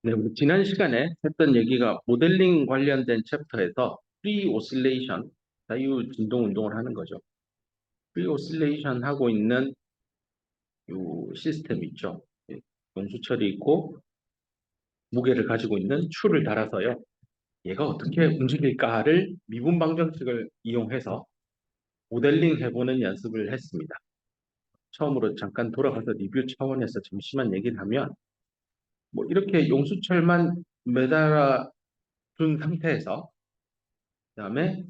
네, 우리 지난 시간에 했던 얘기가 모델링 관련된 챕터에서 프리 오실레이션, 자유 진동 운동을 하는 거죠. 프리 오실레이션 하고 있는 요 시스템 있죠. 예, 용수철이 있고 무게를 가지고 있는 추를 달아서요. 얘가 어떻게 움직일까를 미분 방정식을 이용해서 모델링 해보는 연습을 했습니다. 처음으로 잠깐 돌아가서 리뷰 차원에서 잠시만 얘기를 하면 뭐 이렇게 용수철만 매달아 둔 상태에서 그다음에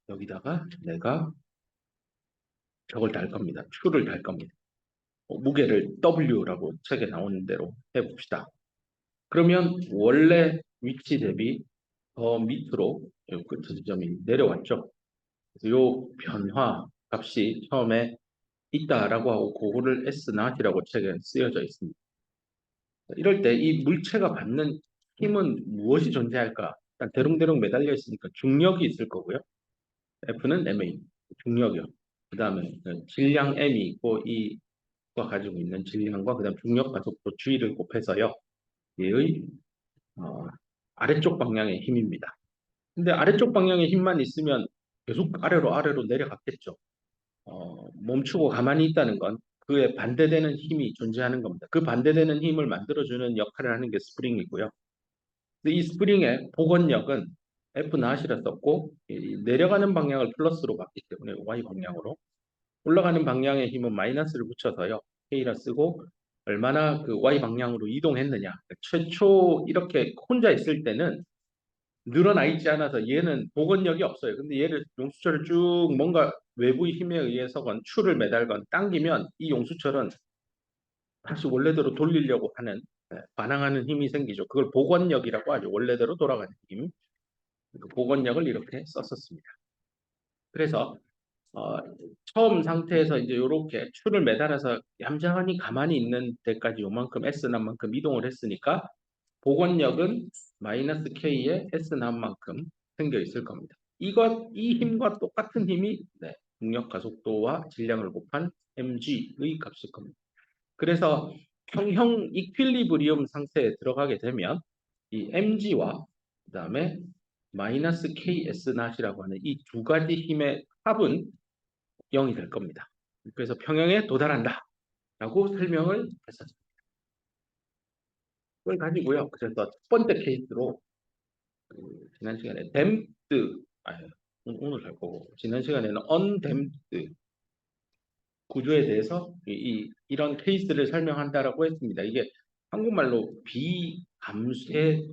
여기다가 내가 저걸 달 겁니다. Q를 달 겁니다. 무게를 W라고 책에 나오는 대로 해봅시다. 그러면 원래 위치 대비 더 밑으로 그 지점이 내려왔죠. 그래서 요 변화 값이 처음에 있다라고 하고 그거를 S not이라고 책에 쓰여져 있습니다. 이럴 때 이 물체가 받는 힘은 무엇이 존재할까? 일단 대롱대롱 매달려 있으니까 중력이 있을 거고요. F는 MA, 중력이요. 그 다음에 질량 M이 있고 이가 가지고 있는 질량과 그 다음 중력 가속도 G를 곱해서요. 얘의 어, 아래쪽 방향의 힘입니다. 근데 아래쪽 방향의 힘만 있으면 계속 아래로 내려갔겠죠. 멈추고 가만히 있다는 건 그에 반대되는 힘이 존재하는 겁니다. 그 반대되는 힘을 만들어주는 역할을 하는 게 스프링이고요. 근데 이 스프링의 복원력은 F 낫이라 썼고 내려가는 방향을 플러스로 봤기 때문에 Y 방향으로 올라가는 방향의 힘은 마이너스를 붙여서요. K라 쓰고 얼마나 그 Y 방향으로 이동했느냐. 최초 이렇게 혼자 있을 때는 늘어나 있지 않아서 얘는 복원력이 없어요. 근데 얘를 용수철을 쭉 뭔가 외부의 힘에 의해서건 추를 매달건 당기면 이 용수철은 다시 원래대로 돌리려고 하는 반항하는 힘이 생기죠. 그걸 복원력이라고 하죠. 원래대로 돌아가는 힘. 그 복원력을 이렇게 썼었습니다. 그래서 어, 처음 상태에서 이제 이렇게 추를 매달아서 얌전히 가만히 있는 데까지 요만큼 S난만큼 이동을 했으니까 복원력은 마이너스 K에 S난만큼 생겨 있을 겁니다. 이 힘과 똑같은 힘이 중력 가속도와 질량을 곱한 mg의 값일 겁니다. 그래서 평형 이퀄리브리엄 상태에 들어가게 되면 이 mg와 그다음에 마이너스 ks 낫이라고 하는 이 두 가지 힘의 합은 0이 될 겁니다. 그래서 평형에 도달한다 라고 설명을 했었습니다. 그걸 가지고요. 그래서 첫 번째 케이스로 지난 시간에 댐프드 오늘 할 거고 지난 시간에는 언댐프드 구조에 대해서 이런 케이스를 설명한다라고 했습니다. 이게 한국말로 비감쇄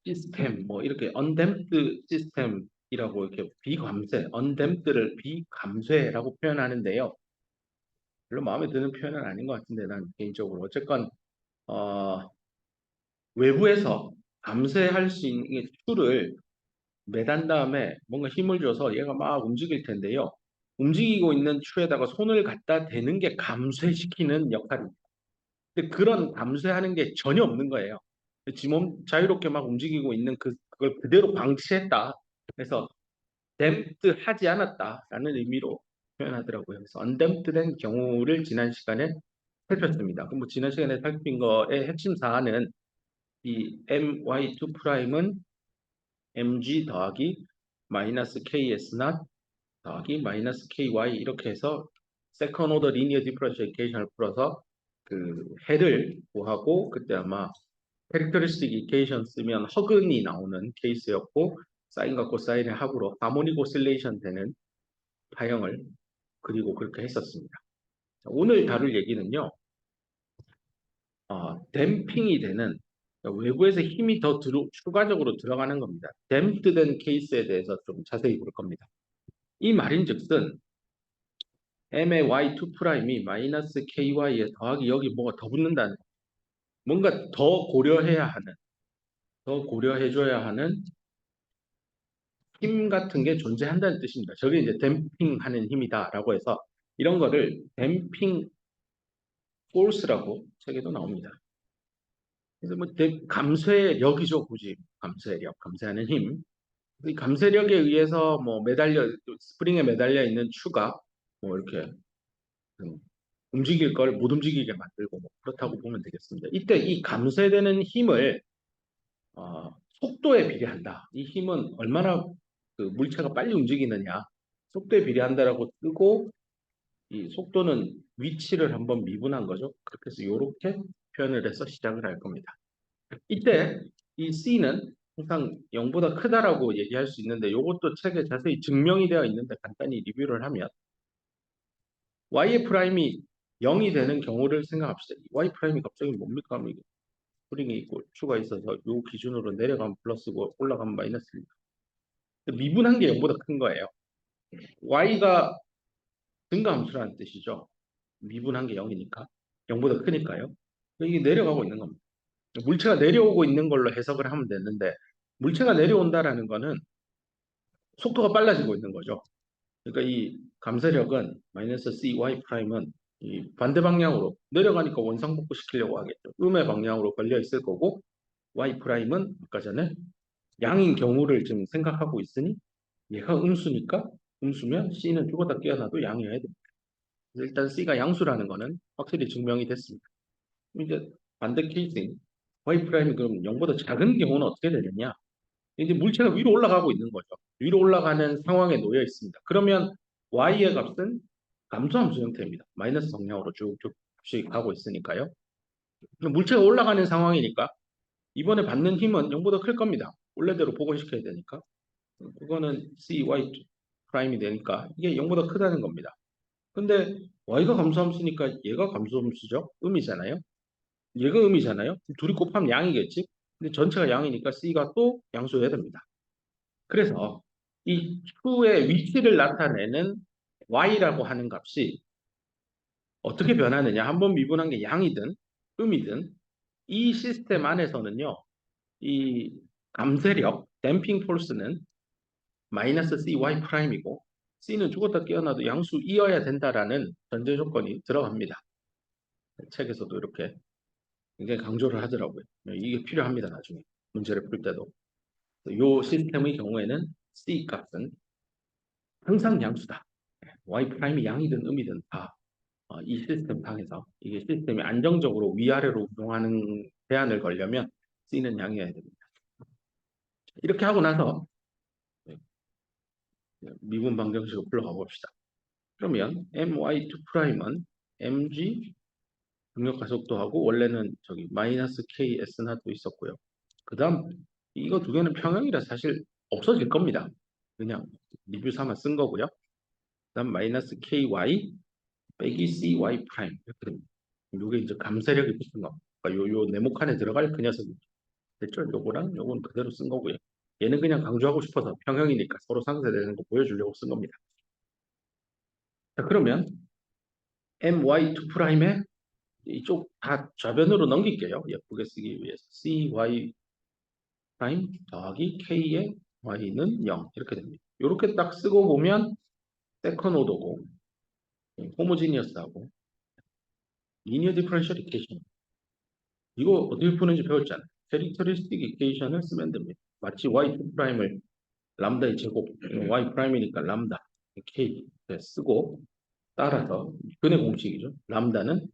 시스템 뭐 이렇게 언댐프드 시스템이라고 이렇게 비감쇄 언댐프드를 비감쇄라고 표현하는데요. 별로 마음에 드는 표현은 아닌 것 같은데 난 개인적으로 어쨌건 어, 외부에서 감쇄할 수 있는 이 툴을 매단 다음에 뭔가 힘을 줘서 얘가 막 움직일 텐데요. 움직이고 있는 추에다가 손을 갖다 대는 게 감쇄시키는 역할입니다. 근데 그런 감쇄하는 게 전혀 없는 거예요. 지 몸 자유롭게 막 움직이고 있는 그걸 그대로 방치했다. 그래서 댐프드 하지 않았다라는 의미로 표현하더라고요. 그래서 언댐프된 경우를 지난 시간에 살폈습니다. 그럼 뭐 지난 시간에 살핀 거의 핵심 사안은 이 my2 프라임은 mg 더하기 마이너스 ks 낫 더하기 마이너스 ky 이렇게 해서 세컨 오더 리니어 디퍼런셜 이케이션을 풀어서 그 해를 구하고 그때 아마 캐릭터리스틱 이케이션 쓰면 허근이 나오는 케이스였고 사인과 코사인의 합으로 하모닉 오실레이션 되는 파형을 그리고 그렇게 했었습니다. 오늘 다룰 얘기는요. 댐핑이 되는 외부에서 힘이 더 추가적으로 들어가는 겁니다. 댐프된 케이스에 대해서 좀 자세히 볼 겁니다. 이 말인즉슨 m의 y2 프라임이 마이너스 ky에 더하기 여기 뭐가 더 붙는다는 뭔가 더 고려해줘야 하는 힘 같은 게 존재한다는 뜻입니다. 저게 이제 댐핑하는 힘이다라고 해서 이런 거를 댐핑 포스라고 책에도 나옵니다. 그래서 뭐 감쇄력이죠, 굳이 감쇄력, 감쇄하는 힘. 이 감쇄력에 의해서 뭐 스프링에 매달려 있는 추가 뭐 이렇게 움직일 걸 못 움직이게 만들고 뭐 그렇다고 보면 되겠습니다. 이때 이 감쇄되는 힘을 속도에 비례한다. 이 힘은 얼마나 그 물체가 빨리 움직이느냐 속도에 비례한다라고 뜨고 이 속도는 위치를 한번 미분한 거죠. 그렇게 해서 이렇게 표현을 해서 시작을 할 겁니다. 이때 이 C는 항상 0보다 크다라고 얘기할 수 있는데 이것도 책에 자세히 증명이 되어 있는데 간단히 리뷰를 하면 Y의 프라임이 0이 되는 경우를 생각합시다. Y 프라임이 갑자기 뭡니까? 이게 스프링이 있고 추가 있어서 이 기준으로 내려가면 플러스고 올라가면 마이너스입니다. 미분한 게 0보다 큰 거예요. Y가 증가함수라는 뜻이죠. 미분한 게 0이니까. 0보다 크니까요. 이게 내려가고 있는 겁니다. 물체가 내려오고 있는 걸로 해석을 하면 되는데 물체가 내려온다라는 거는 속도가 빨라지고 있는 거죠. 그러니까 이 감쇄력은 마이너스 CY 프라임은 이 반대 방향으로 내려가니까 원상복구 시키려고 하겠죠. 음의 방향으로 걸려 있을 거고 Y 프라임은 아까 전에 양인 경우를 지금 생각하고 있으니 얘가 음수니까 음수면 C는 죽었다 깨어나도 양이어야 됩니다. 일단 C가 양수라는 거는 확실히 증명이 됐습니다. 이제 반대 케이스인 Y 프라임이 그럼 0보다 작은 경우는 어떻게 되느냐? 이제 물체가 위로 올라가고 있는 거죠. 위로 올라가는 상황에 놓여 있습니다. 그러면 Y의 값은 감소함수 형태입니다. 마이너스 방향으로 쭉쭉씩 가고 있으니까요. 물체가 올라가는 상황이니까 이번에 받는 힘은 0보다 클 겁니다. 원래대로 복원시켜야 되니까. 그거는 CY 프라임이 되니까 이게 0보다 크다는 겁니다. 근데 Y가 감소함수니까 얘가 감소함수죠. 음이잖아요. 얘가 음이잖아요. 둘이 곱하면 양이겠지. 근데 전체가 양이니까 C가 또 양수여야 됩니다. 그래서 이 추의 위치를 나타내는 y라고 하는 값이 어떻게 변하느냐. 한번 미분한 게 양이든 음이든 이 시스템 안에서는요. 이 감쇄력, 댐핑 폴스는 마이너스 cy 프라임이고 c는 죽었다 깨어나도 양수이어야 된다라는 전제 조건이 들어갑니다. 책에서도 이렇게 굉장히 강조를 하더라고요. 이게 필요합니다. 나중에 문제를 풀 때도. 이 시스템의 경우에는 c 값은 항상 양수다. y 프라임이 양이든 음이든 다 이 시스템 상에서 이게 시스템이 안정적으로 위아래로 운동하는 제한을 걸려면 C는 양이어야 됩니다. 이렇게 하고 나서 미분 방정식을 풀어가 봅시다. 그러면 my2'은 mg 중력가속도하고 원래는 저기 마이너스 k s 나도 있었고요. 그 다음 이거 두 개는 평형이라 사실 없어질 겁니다. 그냥 리뷰 삼아 쓴 거고요. 그 다음 마이너스 ky 빼기 cy 프라임 이렇게 됩니다. 요게 이제 감쇄력이 붙은 거. 그러니까 요 네모칸에 들어갈 그 녀석이 됐죠? 요거랑 요건 그대로 쓴 거고요. 얘는 그냥 강조하고 싶어서 평형이니까 서로 상쇄되는 거 보여주려고 쓴 겁니다. 자, 그러면 my2'에 이쪽 다 좌변으로 넘길게요. 예쁘게 쓰기 위해서 cy 프라임 더하기 k의 y는 0 이렇게 됩니다. 이렇게 딱 쓰고 보면 세컨 오더고 호모지니어스하고 리니어 디퍼런셜 이퀘이션 이거 어떻게 푸는지 배웠잖아요. 캐릭터리스틱 이퀘이션을 쓰면 됩니다. 마치 y2'을 람다의 제곱, y 프라임이니까 람다, k 쓰고 따라서 근의 공식이죠. 람다는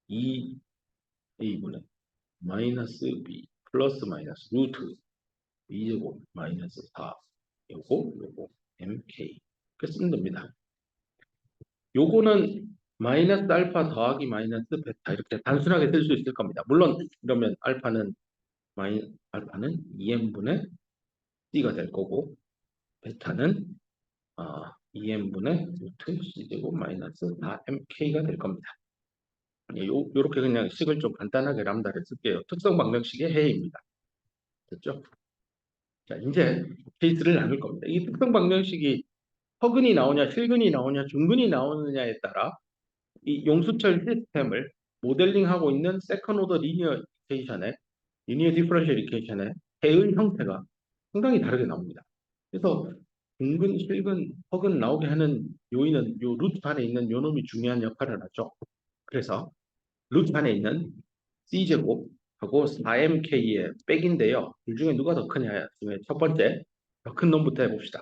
2a분의 마이너스 b 플러스 마이너스 루트 2제곱 마이너스 4 요거 mk 이렇게 쓰면 됩니다. 요거는 마이너스 알파 더하기 마이너스 베타 이렇게 단순하게 쓸 수 있을 겁니다. 물론 그러면 알파는 2n분의 c가 될 거고 베타는 2n분의 루트 c제곱 마이너스 4mk가 될 겁니다. 요렇게 그냥 식을 좀 간단하게 람다를 쓸게요. 특성 방정식의 해입니다. 됐죠? 자, 이제 케이스를 나눌 겁니다. 이 특성 방정식이 허근이 나오냐, 실근이 나오냐, 중근이 나오느냐에 따라 이 용수철 시스템을 모델링하고 있는 세컨 오더 리니어 이케이션의 리니어 디퍼런셜 이케이션의 해의 형태가 상당히 다르게 나옵니다. 그래서 중근, 실근, 허근 나오게 하는 요인은 요 루트 안에 있는 요 놈이 중요한 역할을 하죠. 그래서 루트 안에 있는 C제곱하고 4MK의 백인데요. 둘 중에 누가 더 크냐 중에 첫 번째 더 큰 놈부터 해봅시다.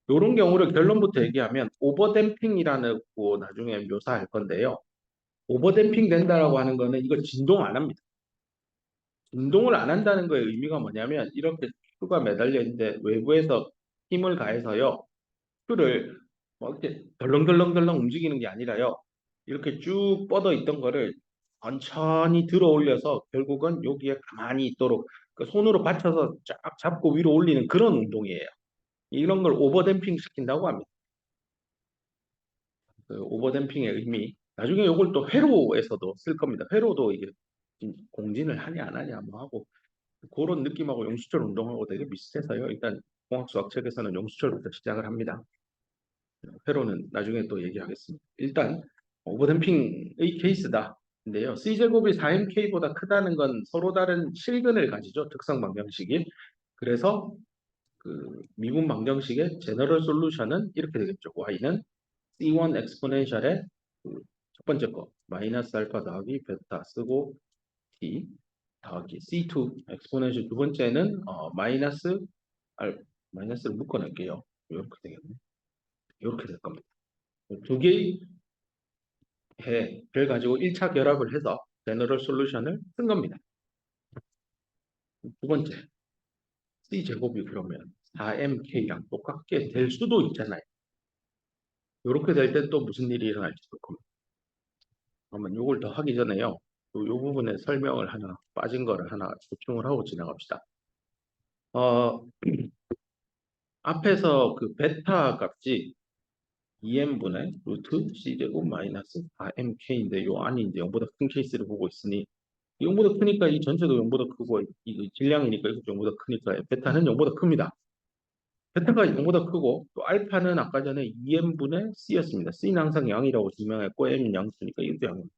이런 경우를 결론부터 얘기하면 오버댐핑이라고 나중에 묘사할 건데요. 오버댐핑 된다라고 하는 거는 이거 진동 안 합니다. 진동을 안 한다는 거의 의미가 뭐냐면 이렇게 슈가 매달려 있는데 외부에서 힘을 가해서요. 슈를 뭐 이렇게 덜렁덜렁덜렁 움직이는 게 아니라요. 이렇게 쭉 뻗어 있던 거를 천천히 들어 올려서 결국은 여기에 가만히 있도록 그 손으로 받쳐서 쫙 잡고 위로 올리는 그런 운동이에요. 이런 걸 오버댐핑 시킨다고 합니다. 그 오버댐핑의 의미. 나중에 이걸 또 회로에서도 쓸 겁니다. 회로도 이게 공진을 하냐 안 하냐 뭐 하고 그런 느낌하고 용수철 운동하고 되게 비슷해서요. 일단 공학수학 책에서는 용수철부터 시작을 합니다. 회로는 나중에 또 얘기하겠습니다. 일단 오버댐핑의 케이스다. 인데요. C제곱이 4mk보다 크다는 건 서로 다른 실근을 가지죠. 특성 방정식이. 그래서 그 미분 방정식의 제너럴 솔루션은 이렇게 되겠죠. y는 C1 엑스포넨셜의 그첫 번째 거 마이너스 알파 더하기 베타 쓰고 t 더하기 C2 엑스포넨셜 두 번째는 마이너스 마이너스를 묶어낼게요. 이렇게 되겠네. 이렇게 될 겁니다. 두 개의 해를 가지고 1차 결합을 해서 제너럴 솔루션을 쓴 겁니다. 두 번째, C제곱이 그러면 4mk랑 똑같게 될 수도 있잖아요. 이렇게 될 땐 또 무슨 일이 일어날지 볼 겁니다. 그러면 이걸 더 하기 전에요. 요 부분에 설명을 하나, 빠진 거를 하나 보충을 하고 지나갑시다. 어, 앞에서 그 베타 값이 2m분의 루트 c제곱 마이너스 4mk인데 요 안이 이제 0보다 큰 케이스를 보고 있으니 0보다 크니까 이 전체도 0보다 크고 이 질량이니까 이것도 0보다 크니까 베타는 0보다 큽니다. 베타가 0보다 크고 또 알파는 아까 전에 2m분의 c였습니다. c는 항상 0이라고 증명했고 m은 양수니까 이것도 0입니다.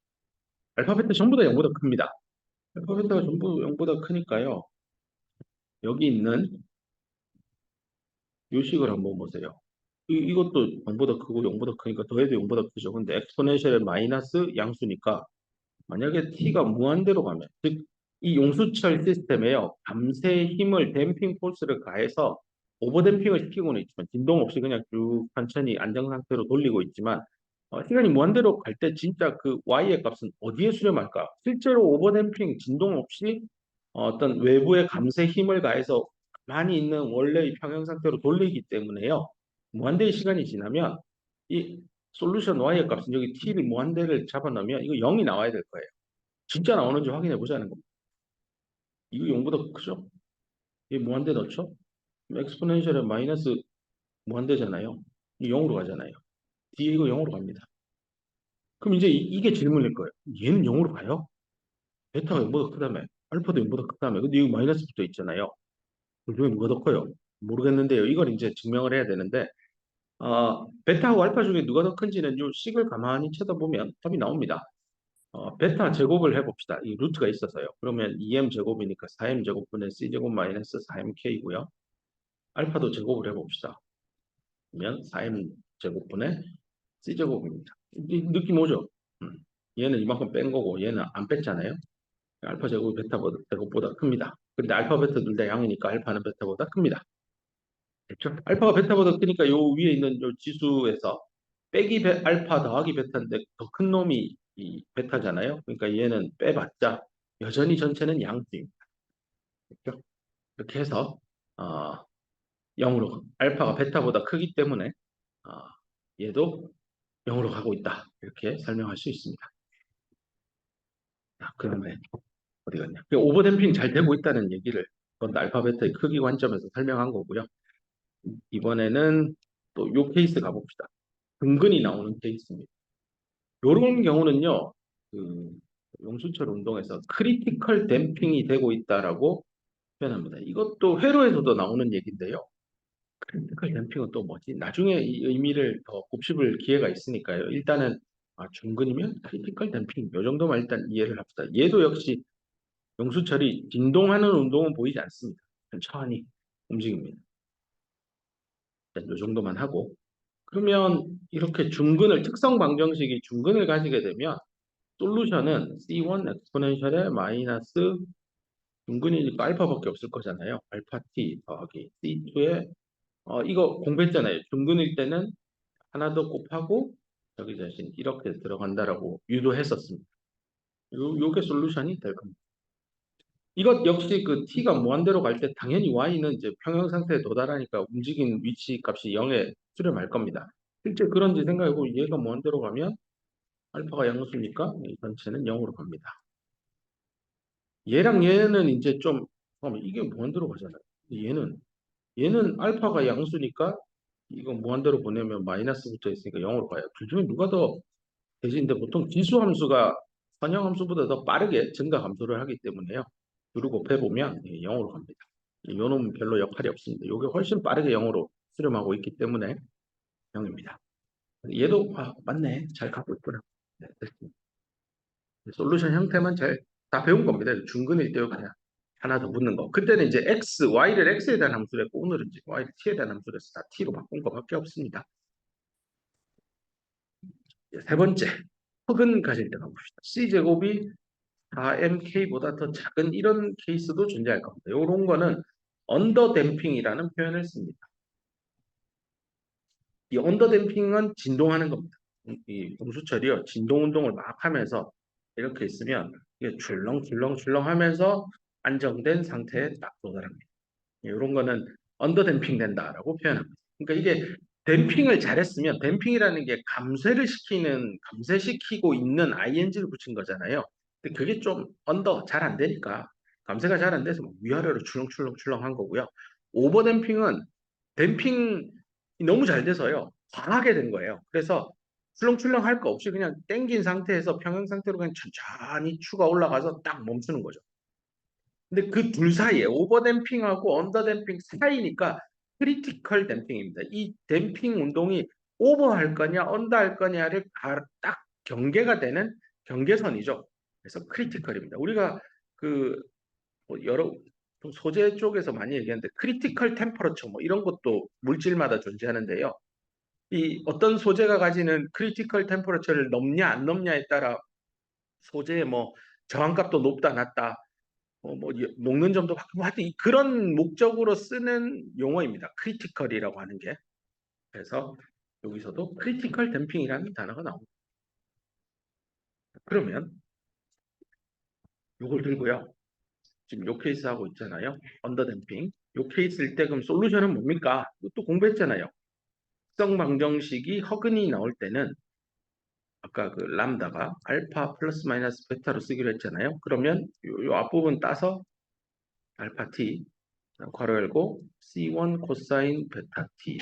알파 베타 전부 다 0보다 큽니다. 알파 베타가 전부 0보다 크니까요. 여기 있는 요식을 한번 보세요. 이것도 0보다 크고 0보다 크니까 더해도 0보다 크죠. 근데 엑스포넨셜의 마이너스 양수니까 만약에 t가 무한대로 가면 즉 이 용수철 시스템에요. 밤새 힘을 댐핑 포스를 가해서 오버댐핑을 시키고는 있지만 진동 없이 그냥 쭉 천천히 안정 상태로 돌리고 있지만 시간이 무한대로 갈 때 진짜 그 y의 값은 어디에 수렴할까? 실제로 오버댐핑 진동 없이 어떤 외부의 감세 힘을 가해서 가만히 있는 원래의 평형 상태로 돌리기 때문에요. 무한대의 시간이 지나면 이 솔루션 y의 값은 여기 t를 무한대를 잡아놓으면 이거 0이 나와야 될 거예요. 진짜 나오는지 확인해 보자는 겁니다. 이거 0보다 크죠? 이게 무한대 넣죠? 엑스포넨셜에 마이너스 무한대잖아요. 이 0으로 가잖아요. 뒤에 이거 0으로 갑니다. 그럼 이제 게 질문일 거예요. 얘는 0으로 가요? 베타가 0보다 크다며. 알파도 0보다 크다며. 근데 이거 마이너스 붙어 있잖아요. 그럼 중에 누가 더 커요? 모르겠는데요. 이걸 이제 증명을 해야 되는데 베타하고 알파 중에 누가 더 큰지는 요 식을 가만히 쳐다보면 답이 나옵니다. 베타 제곱을 해봅시다. 이 루트가 있어서요. 그러면 2m 제곱이니까 4m 제곱분의 c 제곱 마이너스 4mk이고요. 알파도 제곱을 해봅시다. 그러면 4m 제곱분의 c 제곱입니다. 느낌 오죠? 얘는 이만큼 뺀 거고 얘는 안 뺐잖아요. 알파 제곱이 제곱보다 큽니다. 근데 알파 베타 둘 다 양이니까 알파는 베타보다 큽니다. 그렇죠? 알파가 베타보다 크니까 요 위에 있는 요 지수에서 빼기 알파 더하기 베타인데 더 큰 놈이 이 베타잖아요. 그러니까 얘는 빼봤자 여전히 전체는 양수입니다. 그렇죠? 이렇게 해서 어, 0으로 알파가 베타보다 크기 때문에 어, 얘도 0으로 가고 있다. 이렇게 설명할 수 있습니다. 자, 그다음에 어디 갔냐? 오버댐핑 잘 되고 있다는 얘기를 그건 알파 베타의 크기 관점에서 설명한 거고요. 이번에는 또 요 케이스 가봅시다. 근근히 나오는 케이스입니다. 이런 경우는요, 그 용수철 운동에서 크리티컬 댐핑이 되고 있다라고 표현합니다. 이것도 회로에서도 나오는 얘기인데요. 크리티컬 댐핑은 또 뭐지? 나중에 이 의미를 더 곱씹을 기회가 있으니까요. 일단은 중근이면 크리티컬 댐핑 요 정도만 일단 이해를 합시다. 얘도 역시 용수철이 진동하는 운동은 보이지 않습니다. 천천히 움직입니다. 일단 요 정도만 하고 그러면 이렇게 중근을 특성 방정식이 중근을 가지게 되면 솔루션은 C1 엑스포넨셜의 마이너스 중근이니까 알파밖에 없을 거잖아요. 알파 t 더하기 C2의 이거 공부했잖아요. 중근일 때는 하나 더 곱하고 저기 대신 이렇게 들어간다라고 유도했었습니다. 요게 솔루션이 될 겁니다. 이것 역시 그 t가 무한대로 갈 때 당연히 y는 이제 평형 상태에 도달하니까 움직인 위치 값이 0에 수렴할 겁니다. 실제 그런지 생각해보고 얘가 무한대로 가면 알파가 양수니까 이 전체는 0으로 갑니다. 얘랑 얘는 이제 좀 잠깐만, 이게 무한대로 가잖아요. 얘는 알파가 양수니까 이거 무한대로 보내면 마이너스 붙어 있으니까 0으로 가요. 둘 중에 누가 더 대신데 보통 지수 함수가 선형 함수보다 더 빠르게 증가 감소를 하기 때문에요. 두루 곱해보면 0으로 갑니다. 요 놈은 별로 역할이 없습니다. 이게 훨씬 빠르게 0으로 수렴하고 있기 때문에 0입니다. 얘도 맞네. 잘 갖고 있구나. 네, 됐습니다. 솔루션 형태만 잘 다 배운 겁니다. 중근일 때 그냥 하나 더 붙는 거. 그때는 이제 x, y를 x에 대한 함수로 했고 오늘은 이제 y를 t에 대한 함수로 해서 다 t로 바꾼 거밖에 없습니다. 세 번째, 흑은 가질 때 가봅시다. c제곱이 4mk보다 더 작은 이런 케이스도 존재할 겁니다. 이런 거는 언더댐핑이라는 표현을 씁니다. 이 언더댐핑은 진동하는 겁니다. 이 공수철이요, 진동 운동을 막 하면서 이렇게 있으면 이게 출렁출렁출렁 하면서 안정된 상태에 딱 도달합니다. 이런 거는 언더댐핑 된다라고 표현합니다. 그러니까 이게 댐핑을 잘했으면 댐핑이라는 게 감쇄시키고 있는 ing를 붙인 거잖아요. 근데 그게 좀 잘 안 되니까 감쇄가 잘 안 돼서 막 위아래로 출렁출렁출렁 한 거고요. 오버댐핑은 댐핑이 너무 잘 돼서요. 과하게 된 거예요. 그래서 출렁출렁 할 거 없이 그냥 땡긴 상태에서 평형 상태로 그냥 천천히 추가 올라가서 딱 멈추는 거죠. 근데 그 둘 사이에 오버댐핑하고 언더댐핑 사이니까 크리티컬 댐핑입니다. 이 댐핑 운동이 오버할 거냐 언더할 거냐를 딱 경계가 되는 경계선이죠. 그래서 크리티컬입니다. 우리가 그 여러 소재 쪽에서 많이 얘기하는데 크리티컬 템퍼러처 뭐 이런 것도 물질마다 존재하는데요. 이 어떤 소재가 가지는 크리티컬 템퍼러처를 넘냐 안 넘냐에 따라 소재의 뭐 저항값도 높다 낮다 녹는 점도 바뀌고 하여튼 그런 목적으로 쓰는 용어입니다. 크리티컬이라고 하는 게. 그래서 여기서도 크리티컬 댐핑이라는 단어가 나옵니다. 그러면 이걸 들고요. 지금 요 케이스 하고 있잖아요. 언더 댐핑. 요 케이스일 때 그럼 솔루션은 뭡니까? 이것도 공부했잖아요. 특성 방정식이 허근이 나올 때는 아까 그 람다가 알파 플러스 마이너스 베타로 쓰기로 했잖아요. 그러면 요 앞부분 따서 알파 t 괄호 열고 C1 코사인 베타 t,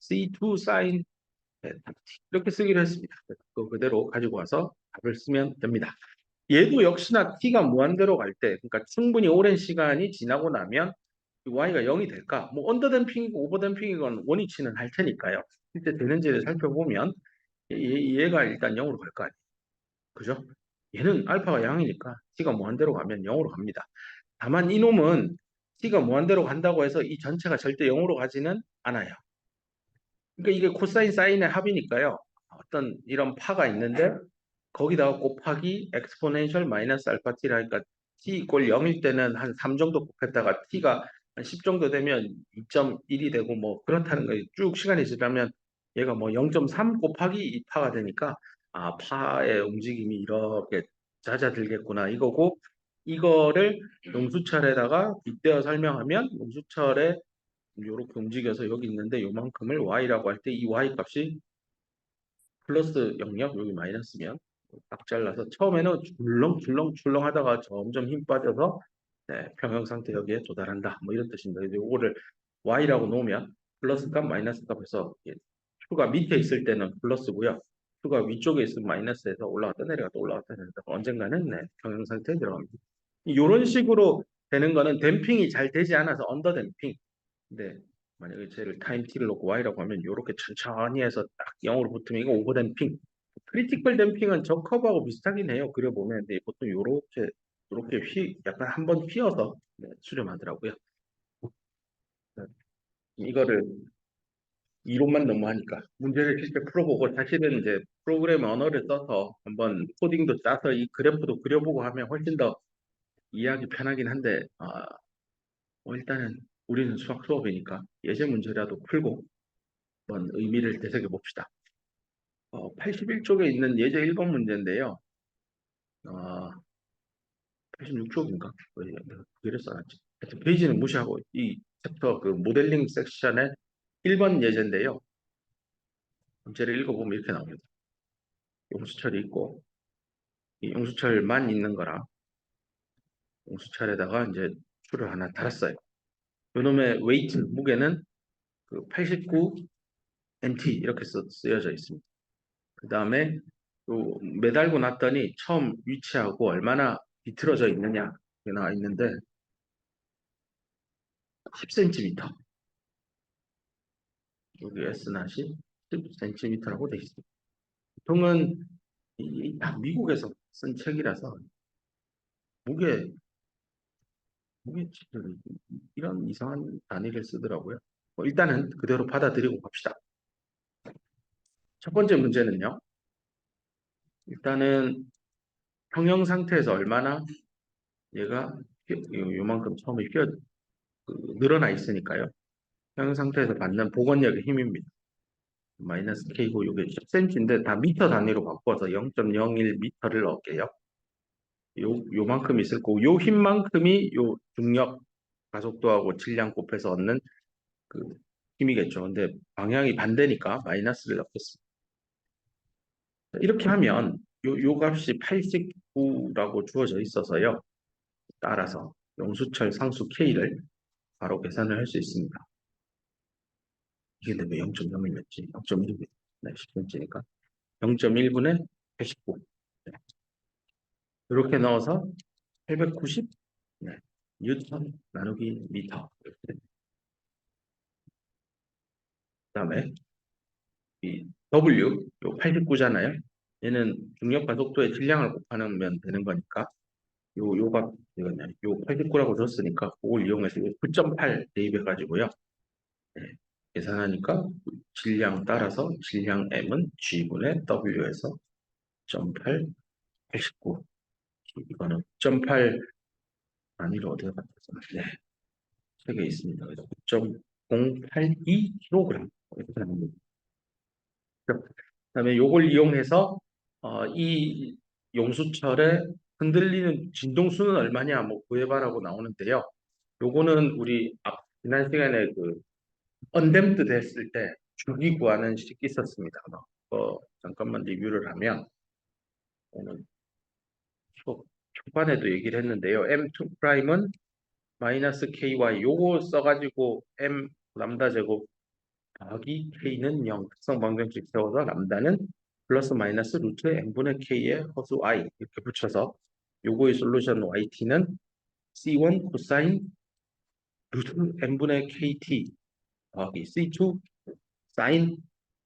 C2 사인 베타 t 이렇게 쓰기로 했습니다. 그 그대로 가지고 와서 답을 쓰면 됩니다. 얘도 역시나 t가 무한대로 갈 때, 그러니까 충분히 오랜 시간이 지나고 나면 y가 0이 될까? 뭐 언더댐핑이고 오버댐핑이건 원위치는 할 테니까요. 실제 되는지를 살펴보면 얘가 일단 0으로 갈 거 아니에요. 그죠? 얘는 알파가 0이니까 t가 무한대로 가면 0으로 갑니다. 다만 이놈은 t가 무한대로 간다고 해서 이 전체가 절대 0으로 가지는 않아요. 그러니까 이게 코사인 사인의 합이니까요. 어떤 이런 파가 있는데 거기다가 곱하기 엑스포넨셜 마이너스 알파 t라 하니까 t 이꼴 0일 때는 한 3 정도 곱했다가 t가 한 10 정도 되면 2.1이 되고 뭐 그렇다는 거예요. 쭉 시간이 지나면 얘가 뭐 0.3 곱하기 이 파가 되니까 파의 움직임이 이렇게 잦아들겠구나 이거고 이거를 농수철에다가 빗대어 설명하면 농수철에 이렇게 움직여서 여기 있는데 요만큼을 y라고 할 때 이 y 값이 플러스 영역 여기 마이너스면 딱 잘라서 처음에는 출렁출렁 하다가 점점 힘 빠져서 평형 상태 여기에 도달한다 뭐 이런 뜻입니다. 이제 이거를 y라고 놓으면 플러스 값 마이너스 값에서 수가 밑에 있을 때는 플러스고요. 수가 위쪽에 있으면 마이너스에서 올라갔다 내려갔다 올라갔다 내려갔다 언젠가는 평형 상태에 들어갑니다. 이런 식으로 되는 거는 댐핑이 잘 되지 않아서 언더 댐핑. 근데 만약에 쟤를 타임 t를 놓고 y라고 하면 이렇게 천천히 해서 딱 0으로 붙으면 이거 오버 댐핑. 크리티컬 댐핑은 저 커브하고 비슷하긴 해요. 그려보면 근데 보통 요렇게 약간 한번 휘어서 수렴하더라고요. 네, 이거를 이론만 너무 하니까 문제를 실제 풀어보고 사실은 이제 프로그램 언어를 써서 한번 코딩도 짜서 이 그래프도 그려보고 하면 훨씬 더 이해하기 편하긴 한데 일단은 우리는 수학 수업이니까 예제 문제라도 풀고 한번 의미를 되새겨 봅시다. 81쪽에 있는 예제 1번 문제인데요. 86쪽인가? 그래 써놨지. 하여튼 페이지는 무시하고 이 챕터 그 모델링 섹션의 1번 예제인데요. 문제를 읽어보면 이렇게 나옵니다. 용수철이 있고 이 용수철만 있는 거라 용수철에다가 이제 줄을 하나 달았어요. 요놈의 웨이트 무게는 그 89 MT 이렇게 쓰여져 있습니다. 그 다음에 매달고 났더니 처음 위치하고 얼마나 비틀어져 있느냐 이게 나와 있는데 10cm 여기 S낫이 10cm라고 되어 있습니다. 보통은 미국에서 쓴 책이라서 무게 이런 이상한 단위를 쓰더라고요. 일단은 그대로 받아들이고 갑시다. 첫 번째 문제는요. 일단은 평형 상태에서 얼마나 얘가 요만큼 처음에 늘어나 있으니까요. 평형 상태에서 받는 복원력의 힘입니다. 마이너스 K고 이게 10cm인데 다 미터 단위로 바꿔서 0.01m를 넣을게요. 요만큼 있을 거고 요 힘만큼이 요 중력 가속도하고 질량 곱해서 얻는 그 힘이겠죠. 근데 방향이 반대니까 마이너스를 넣겠습니다. 이렇게 하면 요 값이 89라고 주어져 있어서요. 따라서 용수철 상수 K를 바로 계산을 할 수 있습니다. 이게 근데 왜 0.01이었지? 0.1이면 10cm니까 0.1분의 89 이렇게 넣어서 890 뉴턴 나누기 미터 이렇게 됩니다. 그다음에 이 W 요 89잖아요. 얘는 중력 가속도의 질량을 곱하면 되는 거니까 요가 이거냐 요 89라고 줬으니까 그걸 이용해서 9.8 대입해 가지고요. 네, 계산하니까 질량 따라서 질량 M은 G분의 W에서 0.8 89 이거는 9.8 단위로 어디가 같아서 네, 책에 있습니다. 그래서 9.082kg 이렇게 나옵니다. 그다음에 요걸 이용해서 이 용수철의 흔들리는 진동수는 얼마냐 뭐 구해봐라고 나오는데요. 요거는 우리 지난 시간에 그 언댐프드 됐을 때 주기 구하는 식이 있었습니다. 잠깐만 리뷰를 하면 오늘 초반에도 얘기를 했는데요. M2 프라임은 마이너스 KY 요거 써가지고 M 람다 제곱 더하기 K는 0 특성 방정식 세워서 람다는 플러스 마이너스 루트 n분의 K의 허수 I 이렇게 붙여서 요거의 솔루션 YT는 C1 코사인 루트 n분의 KT 더하기 C2 사인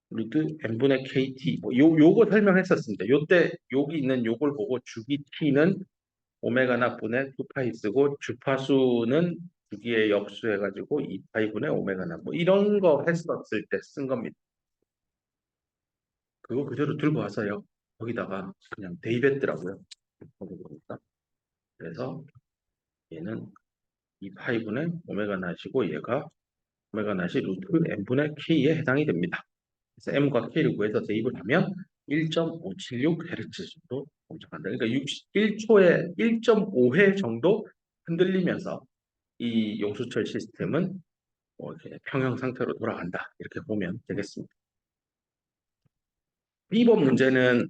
루트 n분의 KT 요거 설명했었습니다. 요때 여기 있는 요걸 보고 주기 T는 오메가 나분의 2파이 쓰고 주파수는 주기의 역수 해가지고 2파이 분의 오메가 나 이런 거 했었을 때 쓴 겁니다. 그거 그대로 들고 와서요. 거기다가 그냥 대입했더라고요. 거기 보니까. 그래서 얘는 2파이 분의 오메가 나시고 얘가 오메가 나시 루트 n분의 k에 해당이 됩니다. 그래서 m과 k를 구해서 대입을 하면 1.576Hz 정도 공작한다. 그러니까 1초에 1.5회 정도 흔들리면서 이 용수철 시스템은 이렇게 평형 상태로 돌아간다. 이렇게 보면 되겠습니다. B번 문제는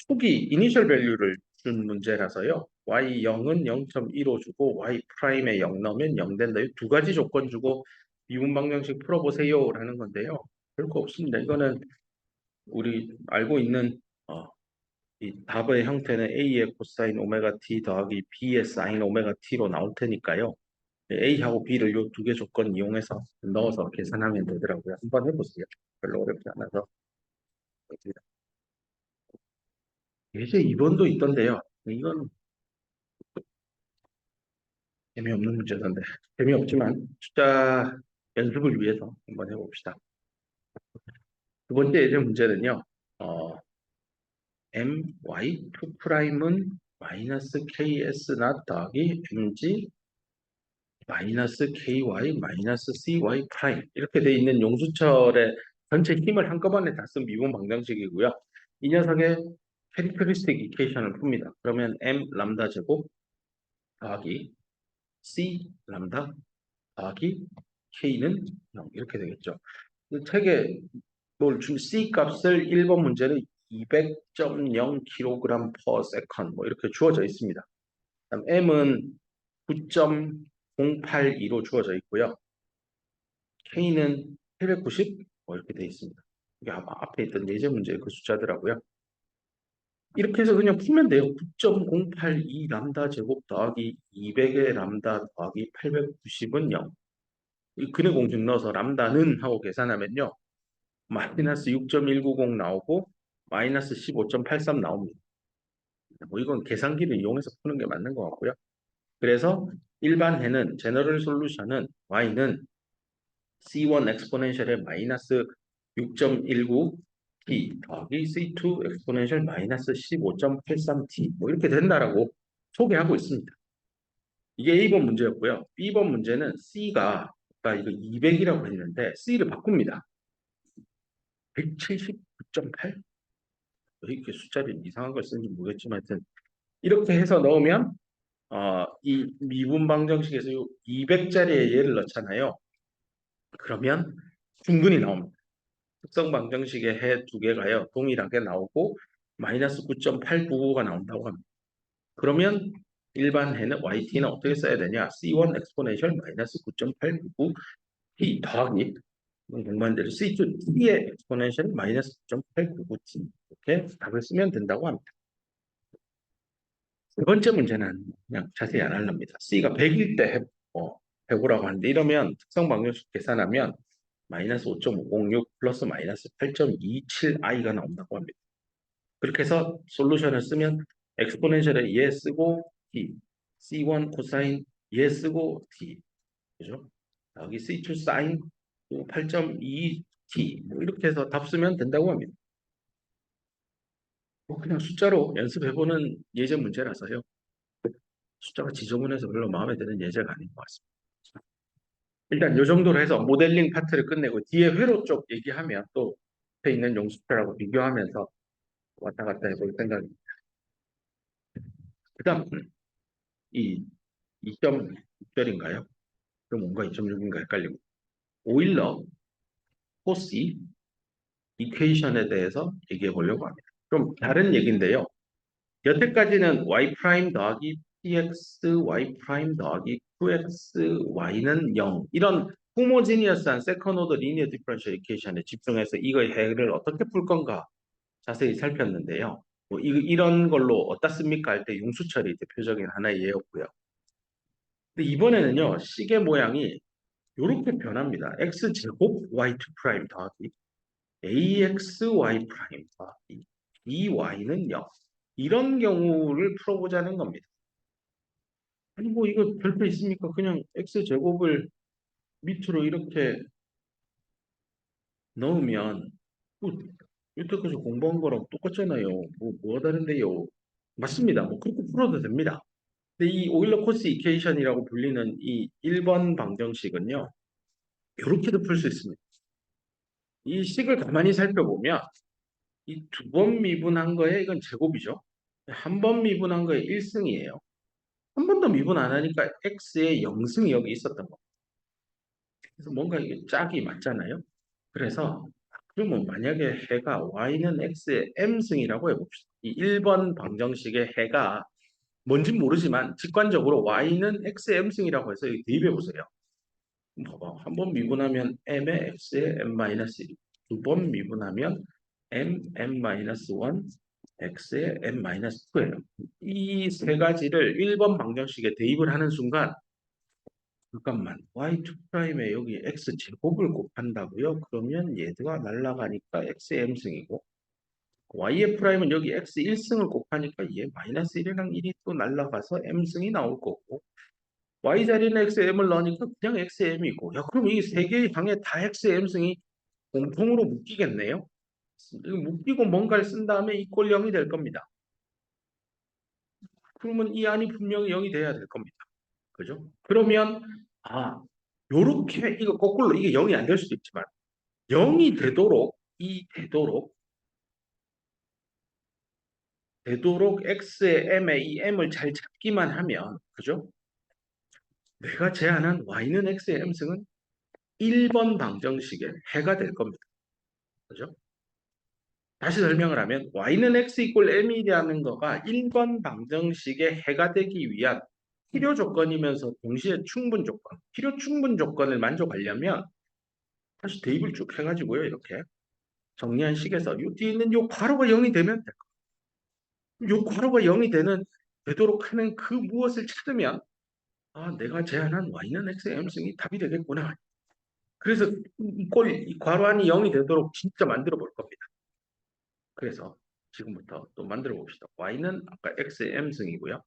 초기 이니셜 밸류를 준 문제라서요. y0은 0.15 주고 y 프라임에 0 넣으면 0 된다. 이 두 가지 조건 주고 미분 방정식 풀어보세요 라는 건데요. 별거 없습니다. 이거는 우리 알고 있는 이 답의 형태는 a의 코사인 오메가 t 더하기 b의 사인 오메가 t로 나올 테니까요. a하고 b를 이 두 개 조건 이용해서 넣어서 계산하면 되더라고요. 한번 해보세요. 별로 어렵지 않아서. 예제 2번도 있던데요. 이건 재미없는 문제던데. 재미없지만 숫자 연습을 위해서 한번 해봅시다. 두 번째 예제 문제는요. my2'은 마이너스 ks 나 더하기 mg 마이너스 ky 마이너스 cy 프라임 이렇게 돼 있는 용수철의 전체 힘을 한꺼번에 다 쓴 미분 방정식이고요. 이 녀석의 캐릭터리스틱 이퀘이션을 풉니다. 그러면 m 람다 제곱 더하기 c 람다 더하기 k는 0 이렇게 되겠죠. 이 책에 C 값을 1번 문제는 200.0kg per second 뭐 이렇게 주어져 있습니다. 그다음 M은 9.082로 주어져 있고요. K는 890 뭐 이렇게 되어 있습니다. 이게 아마 앞에 있던 예제 문제의 그 숫자더라고요. 이렇게 해서 그냥 풀면 돼요. 9.082 람다 제곱 더하기 200의 람다 더하기 890은 0. 이 근의 공식 넣어서 람다는 하고 계산하면요. 마이너스 6.190 나오고 마이너스 15.83 나옵니다. 뭐 이건 계산기를 이용해서 푸는 게 맞는 것 같고요. 그래서 일반 해는 제너럴 솔루션은 y는 c1 엑스포넨셜의 마이너스 6.19t 더하기 c2 엑스포넨셜 마이너스 15.83t 뭐 이렇게 된다라고 소개하고 있습니다. 이게 A번 문제였고요. B번 문제는 C가 아까 이거 200이라고 했는데 C를 바꿉니다. 179.8? 왜 이렇게 숫자를 이상한 걸 쓰는지 모르겠지만 하여튼 이렇게 해서 넣으면 이 미분 방정식에서 200짜리의 예를 넣잖아요. 그러면 충분히 나옵니다. 특성 방정식의 해 두 개가요. 동일하게 나오고 마이너스 9.899가 나온다고 합니다. 그러면 일반 해는 yt는 어떻게 써야 되냐? c1 엑스포넨셜 마이너스 9.899 t 더하기 공부한 대로 c2 t의 엑스포넨셜 마이너스 9.899t 이렇게 답을 쓰면 된다고 합니다. 세 번째 문제는 그냥 자세히 안 할랍니다. C가 100일 때 해보라고 하는데 이러면 특성 방정식 계산하면 마이너스 5.506 플러스 마이너스 8.27i가 나온다고 합니다. 그렇게 해서 솔루션을 쓰면 엑스포넨셜에 얘 쓰고 t, C1 코사인 얘 쓰고 t, 그죠? 여기 C2 사인 8.2t 뭐 이렇게 해서 답 쓰면 된다고 합니다. 뭐 그냥 숫자로 연습해보는 예제 문제라서요. 숫자가 지저분해서 별로 마음에 드는 예제가 아닌 것 같습니다. 일단 이 정도로 해서 모델링 파트를 끝내고 뒤에 회로 쪽 얘기하면 또 앞에 있는 용수표라고 비교하면서 왔다 갔다 해볼 생각입니다. 그 다음 이 2.6절인가요? 그럼 뭔가 2.6인가 헷갈리고 오일러 코시 이퀘이션에 대해서 얘기해 보려고 합니다. 좀 다른 얘기인데요. 여태까지는 y 프라임 더하기 px y 프라임 더하기 qx y는 0 이런 호모지니어스한 세컨 오더 리니어 디퍼런셜 이퀘이션에 집중해서 이거의 해를 어떻게 풀 건가 자세히 살폈는데요. 뭐 이런 걸로 어떻습니까 할 때 융수철이 대표적인 하나의 예였고요. 근데 이번에는요. 시계 모양이 이렇게 변합니다. x제곱 y2 프라임 더하기 axy 프라임 더하기 by는 0 이런 경우를 풀어보자는 겁니다. 아니 뭐 이거 별표 있습니까? 그냥 x제곱을 밑으로 이렇게 넣으면 뭐 여태까지 공부한 거랑 똑같잖아요. 뭐가 다른데요? 맞습니다. 뭐 그렇게 풀어도 됩니다. 근데 이 오일러 코스 이퀘이션이라고 불리는 이 1번 방정식은요. 이렇게도 풀 수 있습니다. 이 식을 가만히 살펴보면 이 두 번 미분한 거에 이건 제곱이죠. 한 번 미분한 거에 1승이에요. 한 번도 미분 안 하니까 x의 0승이 여기 있었던 거. 그래서 뭔가 이게 짝이 맞잖아요. 그래서 그러면 만약에 해가 y는 x의 m승이라고 해봅시다. 이 1번 방정식의 해가 뭔진 모르지만 직관적으로 y는 x의 m승이라고 해서 대입해 보세요. 봐봐. 한 번 미분하면 m의 x의 m-1, 두 번 미분하면 m-1, x의 m-2예요. 이 세 가지를 1번 방정식에 대입을 하는 순간 잠깐만 y2'에 여기 x제곱을 곱한다고요? 그러면 얘가 날아가니까 x의 m승이고 y의 프라임은 여기 x 1승을 곱하니까 얘 마이너스 1이랑 1이 또 날아가서 m승이 나올 거고 y 자리는 xm을 넣으니까 그냥 xm이고 야 그럼 이 세 개의 항에 다 xm승이 공통으로 묶이겠네요. 이거 묶이고 뭔가를 쓴 다음에 이꼴 0이 될 겁니다. 그러면 이 안이 분명히 0이 돼야 될 겁니다. 그죠? 그러면 아, 요렇게 이거 거꾸로 이게 0이 안 될 수도 있지만 0이 되도록 되도록 x의 m의 이 m을 잘 잡기만 하면 그죠? 내가 제안한 y는 x의 m승은 1번 방정식의 해가 될 겁니다. 그죠? 다시 설명을 하면 y는 x 이꼴 m이라는 거가 1번 방정식의 해가 되기 위한 필요 조건이면서 동시에 충분 조건, 필요 충분 조건을 만족하려면 다시 대입을 쭉 해가지고요. 이렇게 정리한 식에서 요 뒤에 있는 요 괄호가 0이 되면 될 거예요. 요 괄호가 0이 되도록 하는 그 무엇을 찾으면 아, 내가 제안한 y는 x의 m승이 답이 되겠구나. 그래서 이 괄호 안이 0이 되도록 진짜 만들어 볼 겁니다. 그래서 지금부터 또 만들어 봅시다. y는 아까 x의 m승이고요.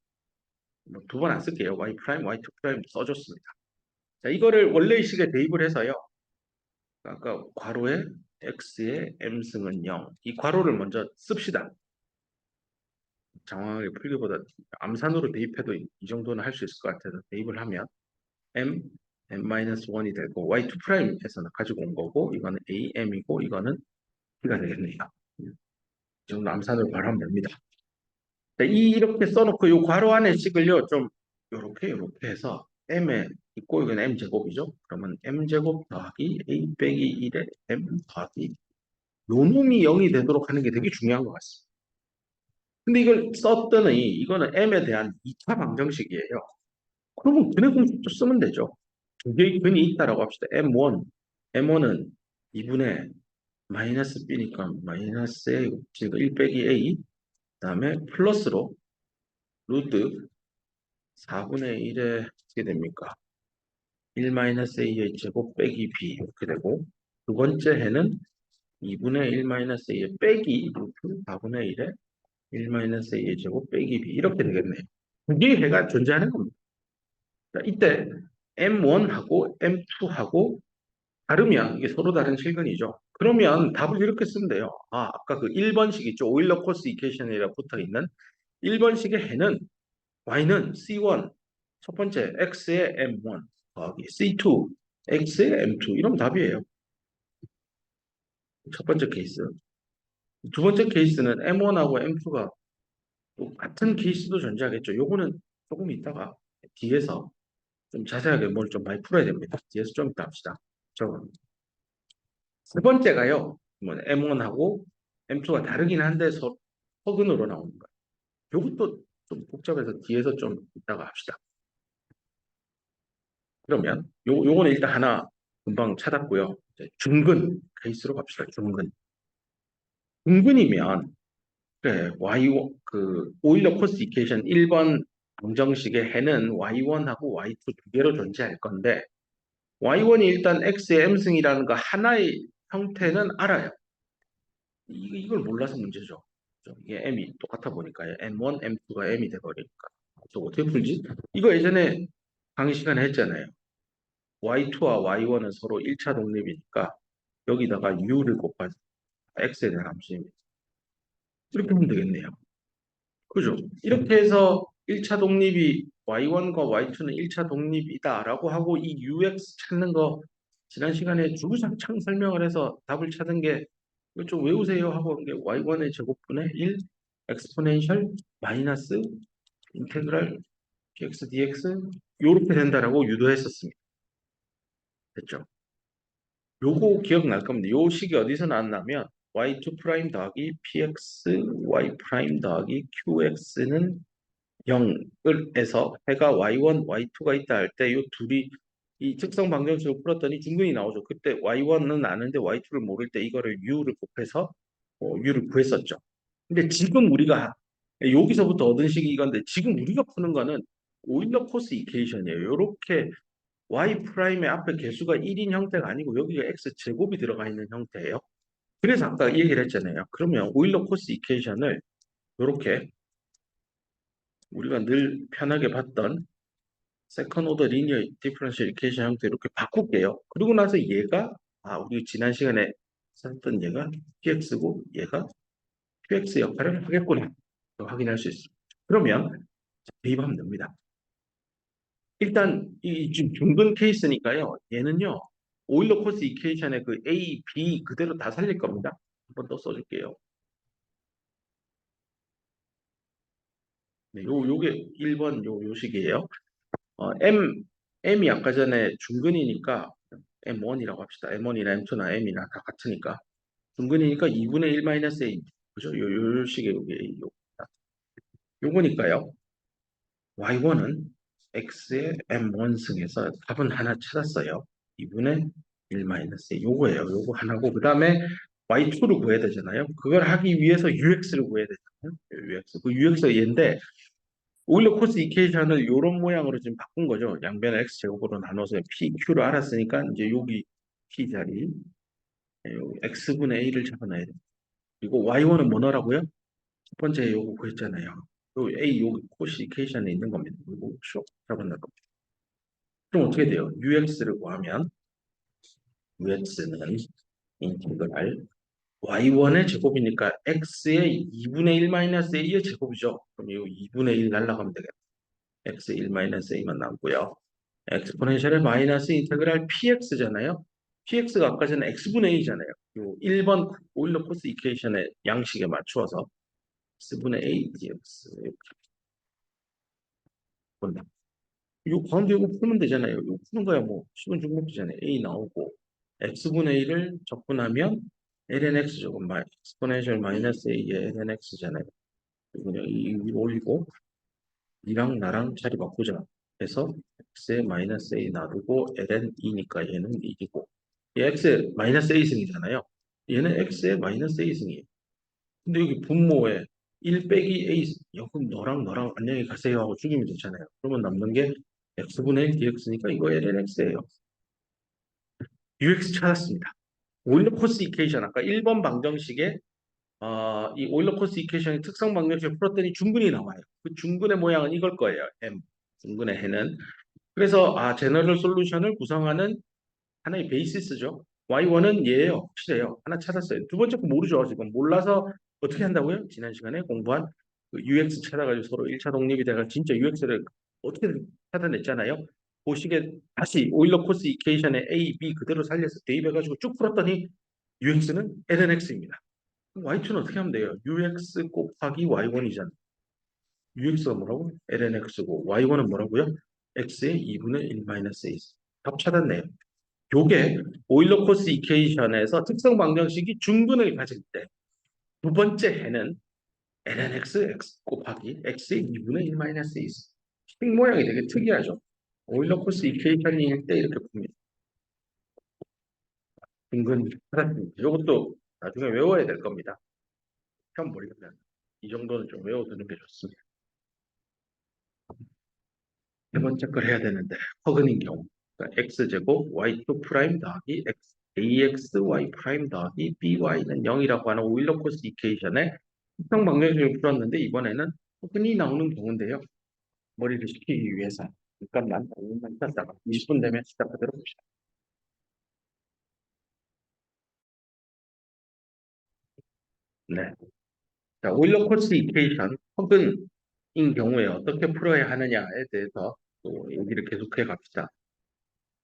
뭐 두 번 안 쓸게요. y 프라임, y2 프라임 써줬습니다. 자, 이거를 원래의 식에 대입을 해서요. 아까 괄호에 x의 m승은 0. 이 괄호를 먼저 씁시다. 장황하게 풀기보다 암산으로 대입해도 이 정도는 할 수 있을 것 같아서 대입을 하면 m, m-1이 되고 y2 프라임에서는 가지고 온 거고 이거는 am이고 이거는 b가 되겠네요. 이 정도 암산으로 바로 하면 됩니다. 자, 이렇게 써놓고 이 괄호 안에 식을요 좀 요렇게 해서 m에 있고 이건 m 제곱이죠. 그러면 m 제곱 더하기 a 빼기 1에 m 더하기 요 놈이 0이 되도록 하는 게 되게 중요한 것 같습니다. 근데 이걸 썼더니 이거는 m에 대한 2차 방정식이에요. 그러면 근해 공식도 쓰면 되죠. 두 개의 근이 있다라고 합시다. m1은 2분의 마이너스 b니까 마이너스 a 곱제가 1 빼기 a 그다음에 플러스로 루트 4분의 1에 어떻게 됩니까? 1 마이너스 a의 제곱 빼기 b 이렇게 되고 두 번째 해는 2분의 1 마이너스 a의 빼기 루트 4분의 1에 1 마이너스 a의 제곱 빼기 b 이렇게 되겠네요. 두 개의 해가 존재하는 겁니다. 자, 이때 M1하고 M2하고 다르면 이게 서로 다른 실근이죠. 그러면 답을 이렇게 쓰면 돼요. 아, 아까 그 1번식 있죠. 오일러 코스 이퀘이션이라 붙어 있는 1번식의 해는 y는 C1 첫 번째 x의 M1 더하기 C2 x의 M2 이러면 답이에요. 첫 번째 케이스. 두 번째 케이스는 M1하고 M2가 같은 케이스도 존재하겠죠. 요거는 조금 이따가 뒤에서 좀 자세하게 뭘 좀 많이 풀어야 됩니다. 뒤에서 좀 이따 합시다. 세 번째가요. 뭐 M1하고 M2가 다르긴 한데 서근으로 나오는 거예요. 이것도 좀 복잡해서 뒤에서 좀 이따가 합시다. 그러면 요거는 일단 하나 금방 찾았고요. 이제 중근 케이스로 갑시다. 중근이면 그래 Y1 그 오일러 코스 이퀘이션 1번 방정식의 해는 Y1하고 Y2 두 개로 존재할 건데 Y1이 일단 X의 M승이라는 거 하나의 형태는 알아요. 이걸 몰라서 문제죠. 이게 M이 똑같아 보니까 M1, M2가 M이 돼버리니까 저 어떻게 풀지? 이거 예전에 강의 시간에 했잖아요. Y2와 Y1은 서로 1차 독립이니까 여기다가 U를 곱하자. X에 대한 함수입니다. 이렇게 하면 되겠네요. 그죠? 이렇게 해서 1차 독립이 Y1과 Y2는 1차 독립이다라고 하고 이 UX 찾는 거 지난 시간에 주구장창 설명을 해서 답을 찾은 게 이거 좀 외우세요 하고 한 게 Y1의 제곱분의 1 엑스포넨셜 마이너스 인테그랄 px dx 요렇게 된다라고 유도했었습니다. 됐죠? 요거 기억날 겁니다. 요 식이 어디서 나왔냐면 y2 프라임 더하기 px y 프라임 더하기 qx는 0을에서 해가 y1, y2가 있다 할 때 이 둘이 이 특성 방정식을 풀었더니 중근이 나오죠. 그때 y1은 아는데 y2를 모를 때 이거를 u를 곱해서 u를 구했었죠. 근데 지금 우리가 여기서부터 얻은 식이 이건데 지금 우리가 푸는 거는 오일러 코스 이퀘이션이에요. 이렇게 y 프라임의 앞에 개수가 1인 형태가 아니고 여기가 x 제곱이 들어가 있는 형태예요. 그래서 아까 이 얘기를 했잖아요. 그러면 오일러 코스 이퀘이션을 이렇게 우리가 늘 편하게 봤던 세컨 오더 리니어 디퍼런셜 이퀘이션 형태 이렇게 바꿀게요. 그리고 나서 얘가 우리 지난 시간에 썼던 얘가 px고 얘가 qx 역할을 하겠구나 확인할 수 있습니다. 그러면 대입하면 됩니다. 일단 이 지금 중근 케이스니까요. 얘는요. 오일러 코스 이퀘이션의 그 A, B 그대로 다 살릴 겁니다. 한번 더 써줄게요. 네, 요게 1번 요식이에요. M이 아까 전에 중근이니까 M1이라고 합시다. M1이나 M2나 M이나 다 같으니까. 중근이니까 2분의 1 마이너스 A. 그죠? 요 식의 요거니까요. Y1은 X의 M1승에서 답은 하나 찾았어요. 2분의 1 마이너스 A. 요거예요. 요거 하나고, 그 다음에 Y2를 구해야 되잖아요. 그걸 하기 위해서 UX를 구해야 되잖아요. UX. 그 UX가 얘인데, 오일러 코스 이퀘이션을 이런 모양으로 지금 바꾼 거죠. 양변을 x제곱으로 나눠서 PQ를 알았으니까 이제 여기 P 자리 x분의 a를 잡아놔야 돼요. 그리고 y1은 뭐 넣으라고요? 첫 번째 요거 구했잖아요. 요 a 요 코스 이퀘이션에 있는 겁니다. 이거 쭉 잡아놓을 겁니다. 그럼 어떻게 돼요? ux를 구하면 ux는 인티그랄 y1의 제곱이니까 x의 2분의 1 마이너스 a의 제곱이죠. 그럼 이 2분의 1 날라가면 되겠다. x 1 마이너스 a만 남고요. 엑스포넨셜의 마이너스 인테그랄 px잖아요. px가 아까 전에 x분의 a잖아요. 요 1번 오일러 코스 이퀘이션의 양식에 맞추어서 x분의 a dx 이렇게 본다. 요 가운데 이거 풀면 되잖아요. 이거 푸는 거야 뭐 10은 중복되잖아요. a 나오고 x분의 a를 적분하면 ln x 조금 엑스포넨셜 마이너스 a의 ln x잖아요. 그냥 이 위로 올리고 이랑 나랑 자리 바꾸자. 해서 x에 마이너스 a 놔두고 ln 2니까 얘는 2이고 얘 x에 마이너스 a 승이잖아요. 얘는 x에 마이너스 a 승이에요. 근데 여기 분모에 1 빼기 a 승. 야, 그럼 너랑 안녕히 가세요 하고 죽이면 되잖아요. 그러면 남는 게 x분의 1 dx니까 이거 ln x예요. ux 찾았습니다. 오일러 코스 이퀘이션 아까 1번 방정식에 이 오일러 코스 이퀘이션의 특성 방정식을 풀었더니 중근이 나와요. 그 중근의 모양은 이걸 거예요. m 중근의 해는 그래서 제너럴 솔루션을 구성하는 하나의 베이시스죠. Y1은 얘예요. 확실해요. 하나 찾았어요. 두 번째 거 모르죠. 지금 몰라서 어떻게 한다고요? 지난 시간에 공부한 그 UX 찾아가지고 서로 1차 독립이 돼가 진짜 UX를 어떻게 찾아냈잖아요. 보시게 다시 오일러 코스 이퀘이션의 A, B 그대로 살려서 대입해가지고 쭉 풀었더니 UX는 LNX입니다. Y2는 어떻게 하면 돼요? UX 곱하기 Y1이잖아요. UX가 뭐라고? LNX고 Y1은 뭐라고요? X의 2분의 1 마이너스 A. 답 찾았네요. 요게 오일러 코스 이퀘이션에서 특성 방정식이 중근을 가질 때 두 번째 해는 lnx x 곱하기 x의 2분의 1 마이너스 2. 식 모양이 되게 특이하죠. 오일러 코스 이퀘이션일 때 이렇게 봅니다. 중근 찾았습니다. 이것도 나중에 외워야 될 겁니다. 처음 모르겠면 이 정도는 좀 외워두는 게 좋습니다. 세 번째 걸 해야 되는데 허근인 경우 그러니까 x제곱 y2 프라임 더하기 x ax y 프라임 더하기 by는 0이라고 하는 오일러 코스 이퀘이션의 특성 방정식을 풀었는데 이번에는 흔히 나오는 경우인데요. 머리를 식히기 위해서 잠깐만 쉬었다가 20분 되면 시작하도록 합시다. 네. 자, 오일러 코스 이퀘이션 허근인 경우에 어떻게 풀어야 하느냐에 대해서 또 얘기를 계속해 갑시다.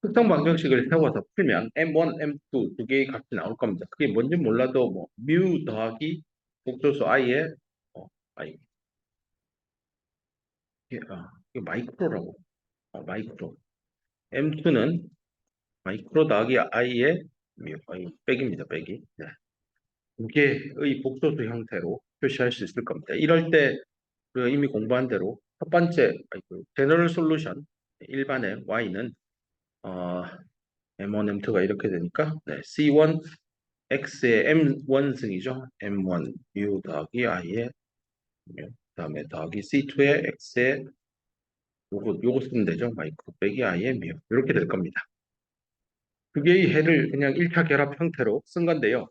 특성 방정식을 세워서 풀면 M1, M2 두 개의 값이 나올 겁니다. 그게 뭔지 몰라도 뭐 뮤 더하기 복소수 i의 i 이게 마이크로라고 마이크로 M2는 마이크로 더하기 i의 뮤 빼기입니다. 빼기. 네. 두 개의 복소수 형태로 표시할 수 있을 겁니다. 이럴 때 이미 공부한 대로 첫 번째 제너럴 솔루션 일반의 y는 어, M1, M2가 이렇게 되니까 네, C1 x의 m1승이죠. m1 u 더하기 i의 뮤. 그다음에 더하기 c2의 x의 요거 쓰면 되죠. 마이크로 빼기 i의 뮤. 이렇게 될 겁니다. 두 개의 해를 그냥 1차 결합 형태로 쓴 건데요.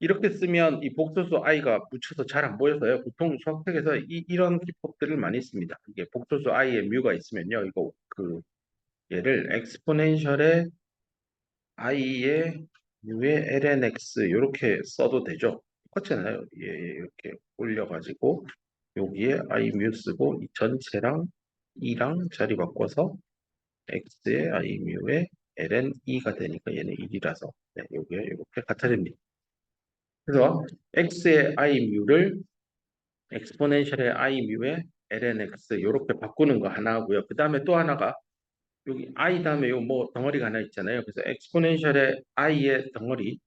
이렇게 쓰면 이 복소수 i가 묻혀서 잘 안 보여서요. 보통 수학책에서 이런 기법들을 많이 씁니다. 이게 복소수 i의 뮤가 있으면요. 이거 얘를 엑스포넨셜의 i의 뮤의 lnx 이렇게 써도 되죠. 똑같잖아요. 예, 이렇게 올려가지고 여기에 i 뮤 쓰고 이 전체랑 2랑 자리 바꿔서 x의 i 뮤의 ln e가 되니까 얘는 1이라서 네, 요게 이렇게 같아집니다. 그래서 x의 i 뮤를 엑스포넨셜의 i 뮤의 ln x 이렇게 바꾸는 거 하나 하고요. 그 다음에 또 하나가 여기 i 다음에 요 뭐 덩어리가 하나 있잖아요. 그래서 엑스포넨셜의 i의 덩어리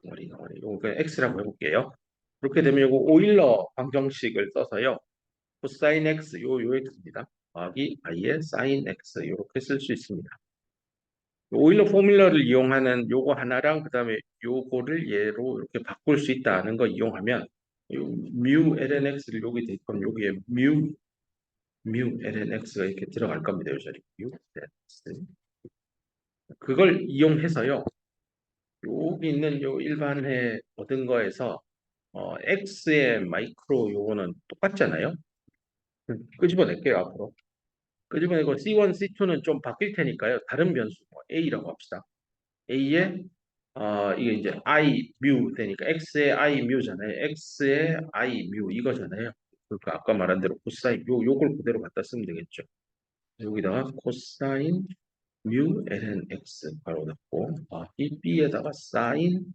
요거 그냥 x라고 해볼게요. 그렇게 되면 요거 오일러 방정식을 써서요. 코사인 x 요 x입니다. 더하기 i의 사인 x 이렇게 쓸 수 있습니다. 오일러 포뮬러를 이용하는 요거 하나랑 그다음에 요거를 얘로 이렇게 바꿀 수 있다는 거 이용하면 요 뮤 ln x를 여기 대입하면 여기에 뮤 ln x가 이렇게 들어갈 겁니다. 요 자리 뮤 ln x 그걸 이용해서요. 여기 있는 요 일반해 얻은 거에서 x의 마이크로 요거는 똑같잖아요. 끄집어낼게요 앞으로. 끄집어내고 C1, C2는 좀 바뀔 테니까요. 다른 변수 뭐 A라고 합시다. A에 이게 이제 I 뮤 되니까 X의 I 뮤잖아요. X의 I 뮤 이거잖아요. 그러니까 아까 말한 대로 코사인 요걸 그대로 갖다 쓰면 되겠죠. 여기다가 코사인 뮤 ln x 바로 넣고 이 B에다가 사인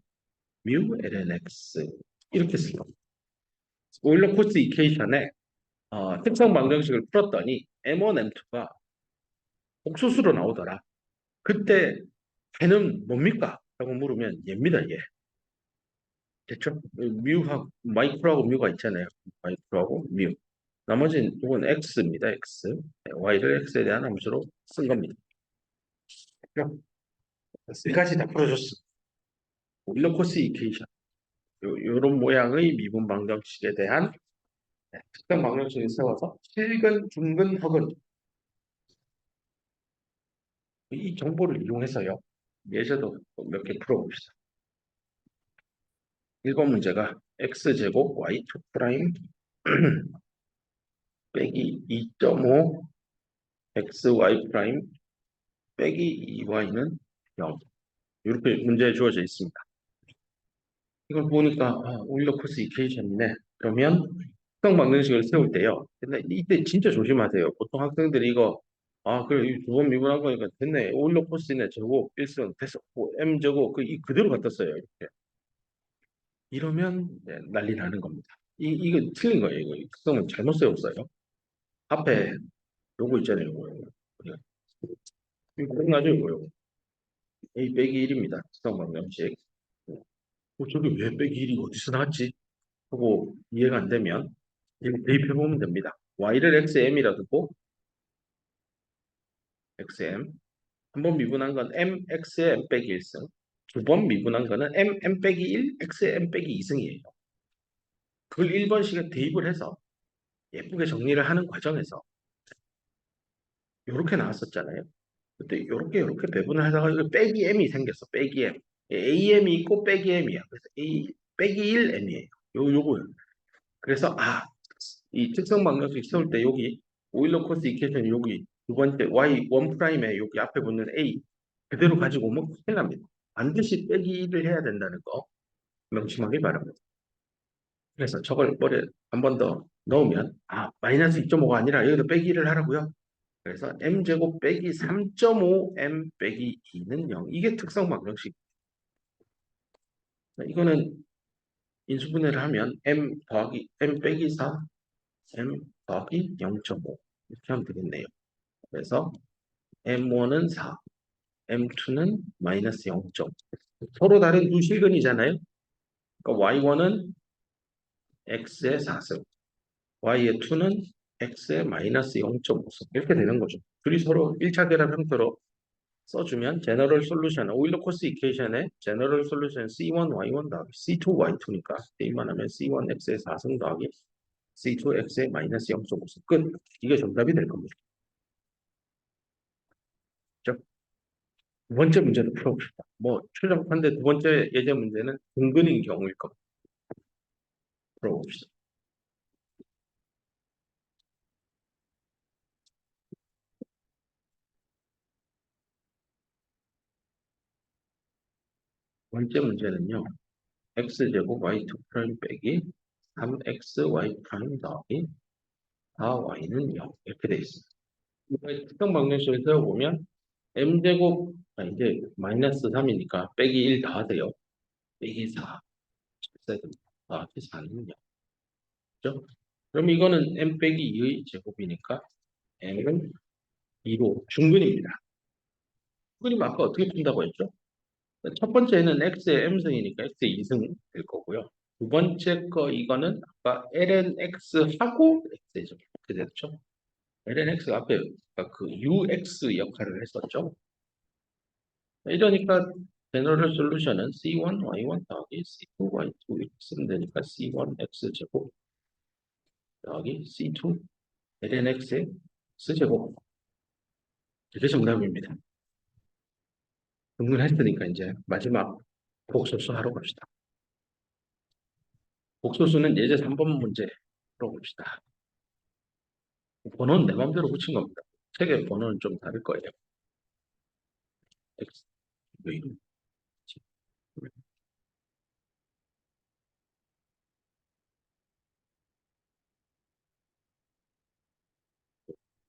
뮤 ln x 이렇게 쓸 겁니다. 오일러 코스 이퀘이션에 특성 방정식을 풀었더니 M1, M2가 옥수수로 나오더라. 그때 걔는 뭡니까? 라고 물으면 얘입니다, 얘. 됐죠? 뮤하고 마이크로하고 뮤가 있잖아요. 마이크로하고 뮤. 나머지는 이건 x입니다, x. y를 x에 대한 함수로 쓴 겁니다. 그럼 세 가지 다 풀어줬습니다. 오일러 코스 이퀘이션. 요런 모양의 미분 방정식에 대한 특정 방정식을 세워서 실근, 중근, 허근 이 정보를 이용해서요. 예제도 몇 개 풀어봅시다. 1번 문제가 x제곱 y2 프라임 빼기 2.5 xy 프라임 빼기 2y는 0 이렇게 문제에 주어져 있습니다. 이걸 보니까 오일러 코스 이퀘이션이네. 그러면 특성 방정식을 세울 때요. 근데 이때 진짜 조심하세요. 보통 학생들이 이거 그래 두 번 미분한 거니까 됐네. 오일러 코스네 제곱 1승 됐어. m 제곱 그대로 갖다 써요. 이렇게. 이러면 네, 난리 나는 겁니다. 이거 틀린 거예요. 이거 특성은 잘못 세웠어요. 앞에 요거 있잖아요. 요거. 이거 끝나죠, 이거. A 빼기 1입니다. 특성 방정식. 저게 왜 빼기 1이 어디서 나왔지? 하고 이해가 안 되면 이렇게 대입해보면 됩니다. y를 xm이라 두고 xm 한 번 미분한 건 m x의 m 빼기 1승 두 번 미분한 거는 m 빼기 1 x의 m 빼기 2승이에요. 그걸 1번씩에 대입을 해서 예쁘게 정리를 하는 과정에서 이렇게 나왔었잖아요. 그때 이렇게 배분을 하다가 이거 빼기 m이 생겼어. 빼기 m. am이 있고 빼기 m이야. 그래서 a 빼기 1m이에요. 요거. 그래서 이 특성 방정식 세울 때 여기 오일러 코스 이퀘이션 여기 두 번째 y1 프라임에 여기 앞에 붙는 a 그대로 가지고 오면 큰일 납니다. 반드시 빼기 1을 해야 된다는 거 명심하기 바랍니다. 그래서 저걸 머리에 한 번 더 넣으면 마이너스 2.5가 아니라 여기다 빼기 1을 하라고요. 그래서 m제곱 빼기 3.5 m 빼기 2는 0. 이게 특성 방정식. 이거는 인수분해를 하면 m 더하기 m 빼기 4 m 더하기 0.5 이렇게 하면 되겠네요. 그래서 M1은 4, M2는 마이너스 0점. 서로 다른 두 실근이잖아요. 그러니까 Y1은 X의 4승, Y의 2는 X의 마이너스 0.5승. 이렇게 되는 거죠. 둘이 서로 1차 결합 형태로 써주면 제너럴 솔루션, 오일러 코스 이퀘이션의 제너럴 솔루션 C1Y1 더하기 C2Y2니까 대입만 하면 C1X의 4승 더하기 C2X의 마이너스 0.5승. 끝. 이게 정답이 될 겁니다. 그렇죠? 두 번째 문제도 풀어봅시다. 뭐 최종판대 두 번째 예제 문제는 근근인 경우일 겁니다. 풀어봅시다. 두 번째 문제는요. x제곱 y2 프라임 빼기 3xy 프라임 더하기 4y는 0 이렇게 돼 있습니다. 특정 방정식을 세워보면 m제곱, 이제 마이너스 3이니까 빼기 1 더하세요. 빼기 4. 써야 됩니다. 더하기 4는요. 그죠? 그럼 이거는 m 빼기 2의 제곱이니까 m은 2로 중근입니다. 중근이면 아까 어떻게 푼다고 했죠? 첫 번째는 x의 m승이니까 x의 2승 될 거고요. 두 번째 거 이거는 아까 ln x하고 x의 제곱 이렇게 됐죠? ln x가 앞에 아까 그 ux 역할을 했었죠? 이러니까 제너럴 솔루션은 C1 Y1 더하기 C2 Y2 이렇게 쓰면 되니까 C1 X 제곱 더하기 C2 ln X의 X제곱 이게 정답입니다. 흥분했으니까 이제 마지막 복소수 하러 갑시다. 복소수는 예제 3번 문제 풀어봅시다. 번호는 내 맘대로 붙인 겁니다. 책의 번호는 좀 다를 거예요. X, 왜 이러지?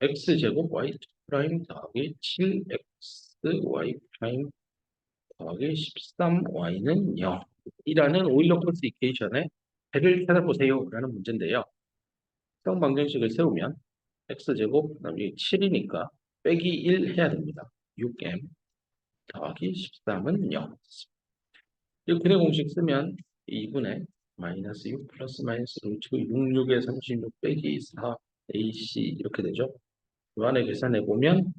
X제곱 Y 프라임 더하기 7X Y 프라임 더하기 13Y는 0 이라는 오일러 코스 이퀘이션의 해를 찾아보세요 라는 문제인데요. 성 방정식을 세우면 X제곱 그다음에 7이니까 빼기 1 해야 됩니다. 6M 더하기 13은 0. 이 근의 공식 쓰면 2분의 마이너스 6 플러스 마이너스 루트 66에 36 빼기 4 AC 이렇게 되죠. 그 안에 계산해 보면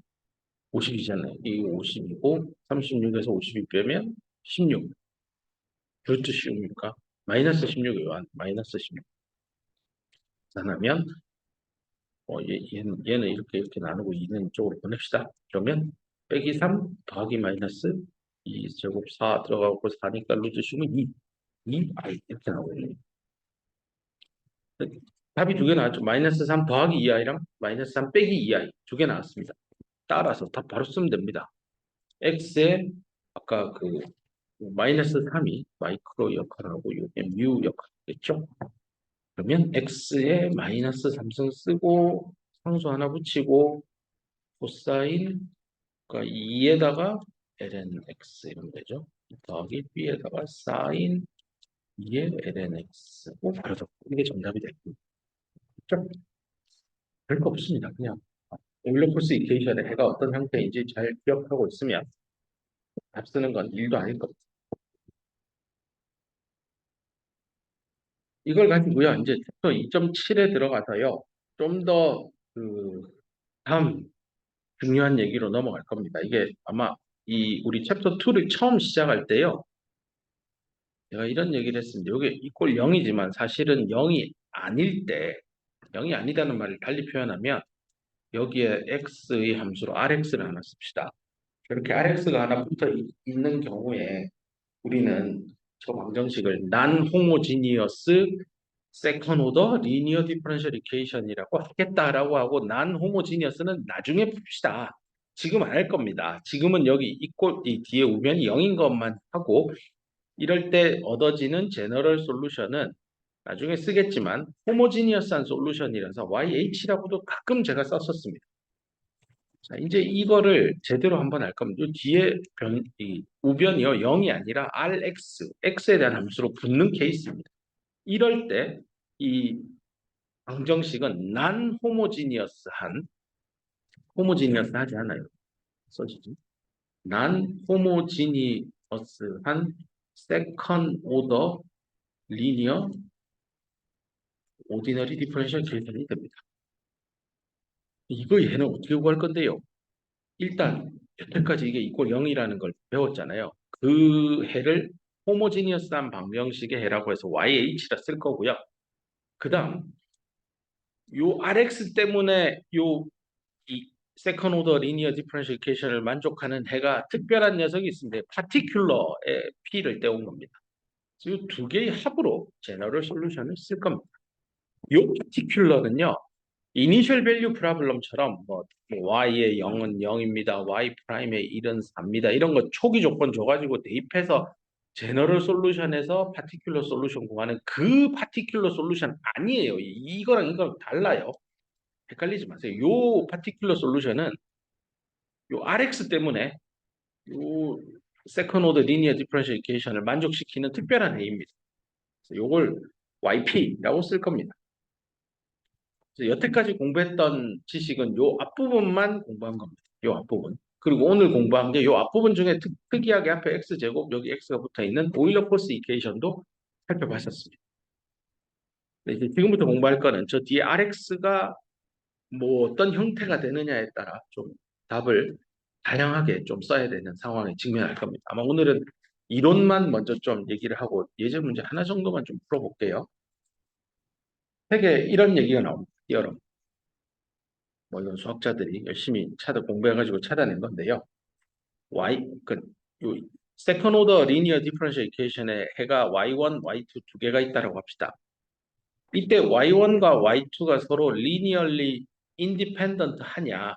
50이잖아요. 이 50이고 36에서 52 빼면 16. 루트 16이니까 마이너스 16이요. 마이너스 16. 계산하면 얘는 이렇게 나누고 2는 이쪽으로 보냅시다. 그러면 빼기 3 더하기 마이너스 2 제곱 4 들어가고 4니까 루트 10은 2i 이렇게 나오겠네요. 답이 두 개 나왔죠. 마이너스 3 더하기 2i랑 마이너스 3 빼기 2i 두 개 나왔습니다. 따라서 답 바로 쓰면 됩니다. x에 아까 그 마이너스 3이 마이크로 역할을 하고 이게 뮤 역할이겠죠. 그러면 x에 마이너스 3승 쓰고 상수 하나 붙이고 코사인 그러니까 2에다가 ln x 이러면 되죠. 더하기 b에다가 사인 2의 ln x 그래서 이게 정답이 됐고 별거 없습니다. 그냥 오일러-코스 이퀘이션의 해가 어떤 형태인지 잘 기억하고 있으면 답 쓰는 건 일도 아닐 겁니다. 이걸 가지고요. 이제 챕터 2.7에 들어가서요. 좀 더 그 다음 중요한 얘기로 넘어갈 겁니다. 이게 아마 이 우리 챕터 2를 처음 시작할 때요. 제가 이런 얘기를 했습니다. 이게 이꼴 0이지만 사실은 0이 아닐 때 0이 아니다는 말을 달리 표현하면 여기에 x의 함수로 rx를 하나 씁시다. 이렇게 rx가 하나 붙어 있는 경우에 우리는 저 방정식을 non-homogeneous second order linear differential equation이라고 하겠다라고 하고 non-homogeneous는 나중에 풉시다. 지금 안 할 겁니다. 지금은 여기 이 뒤에 우변이 0인 것만 하고 이럴 때 얻어지는 제너럴 솔루션은 나중에 쓰겠지만 호모지니어스한 솔루션이라서 YH라고도 가끔 제가 썼었습니다. 자, 이제 이거를 제대로 한번 할 겁니다. 이 뒤에 이 우변이요 0이 아니라 RX, X에 대한 함수로 붙는 케이스입니다. 이럴 때 이 방정식은 난 호모지니어스한 호모지니어스하지 않아요. 써지지? 난 호모지니어스한 세컨 오더 리니어 오디너리 디퍼런셜 계산이 됩니다. 이거 얘는 어떻게 구할 건데요? 일단 여태까지 이게 이꼴 0이라는 걸 배웠잖아요. 그 해를 호모지니어스한 방정식의 해라고 해서 YH라 쓸 거고요. 그 다음 요 RX 때문에 이 세컨 오더 리니어 디퍼런셜 이퀘이션을 만족하는 해가 특별한 녀석이 있습니다. 파티큘러의 P를 떼온 겁니다. 이 두 개의 합으로 제너럴 솔루션을 쓸 겁니다. 요 파티큘러는요. 이니셜 밸류 프로블럼처럼 y의 0은 0입니다. y 프라임의 1은 4입니다. 이런 거 초기 조건 줘가지고 대입해서 제너럴 솔루션에서 파티큘러 솔루션 구하는 그 파티큘러 솔루션 아니에요. 이거랑 이거랑 달라요. 헷갈리지 마세요. 요 파티큘러 솔루션은 요 RX 때문에 요 세컨 오더 리니어 디퍼런셜 이퀘이션을 만족시키는 특별한 해입니다. 요걸 YP라고 쓸 겁니다. 그래서 여태까지 공부했던 지식은 요 앞부분만 공부한 겁니다. 요 앞부분. 그리고 오늘 공부한 게 요 앞부분 중에 특이하게 앞에 x제곱 여기 x가 붙어 있는 오일러 포스 이퀘이션도 살펴봤었습니다. 이제 지금부터 공부할 거는 저 뒤에 RX가 뭐 어떤 형태가 되느냐에 따라 좀 답을 다양하게 좀 써야 되는 상황에 직면할 겁니다. 아마 오늘은 이론만 먼저 좀 얘기를 하고 예제 문제 하나 정도만 좀 풀어볼게요. 책에 이런 얘기가 나옵니다. 여러분, 뭐 이건 수학자들이 열심히 공부해가지고 찾아낸 건데요. 요 세컨 오더 리니어 디퍼런셜 이퀘이션에 해가 y1, y2 두 개가 있다고 합시다. 이때 y1과 y2가 서로 리니얼리 인디펜던트 하냐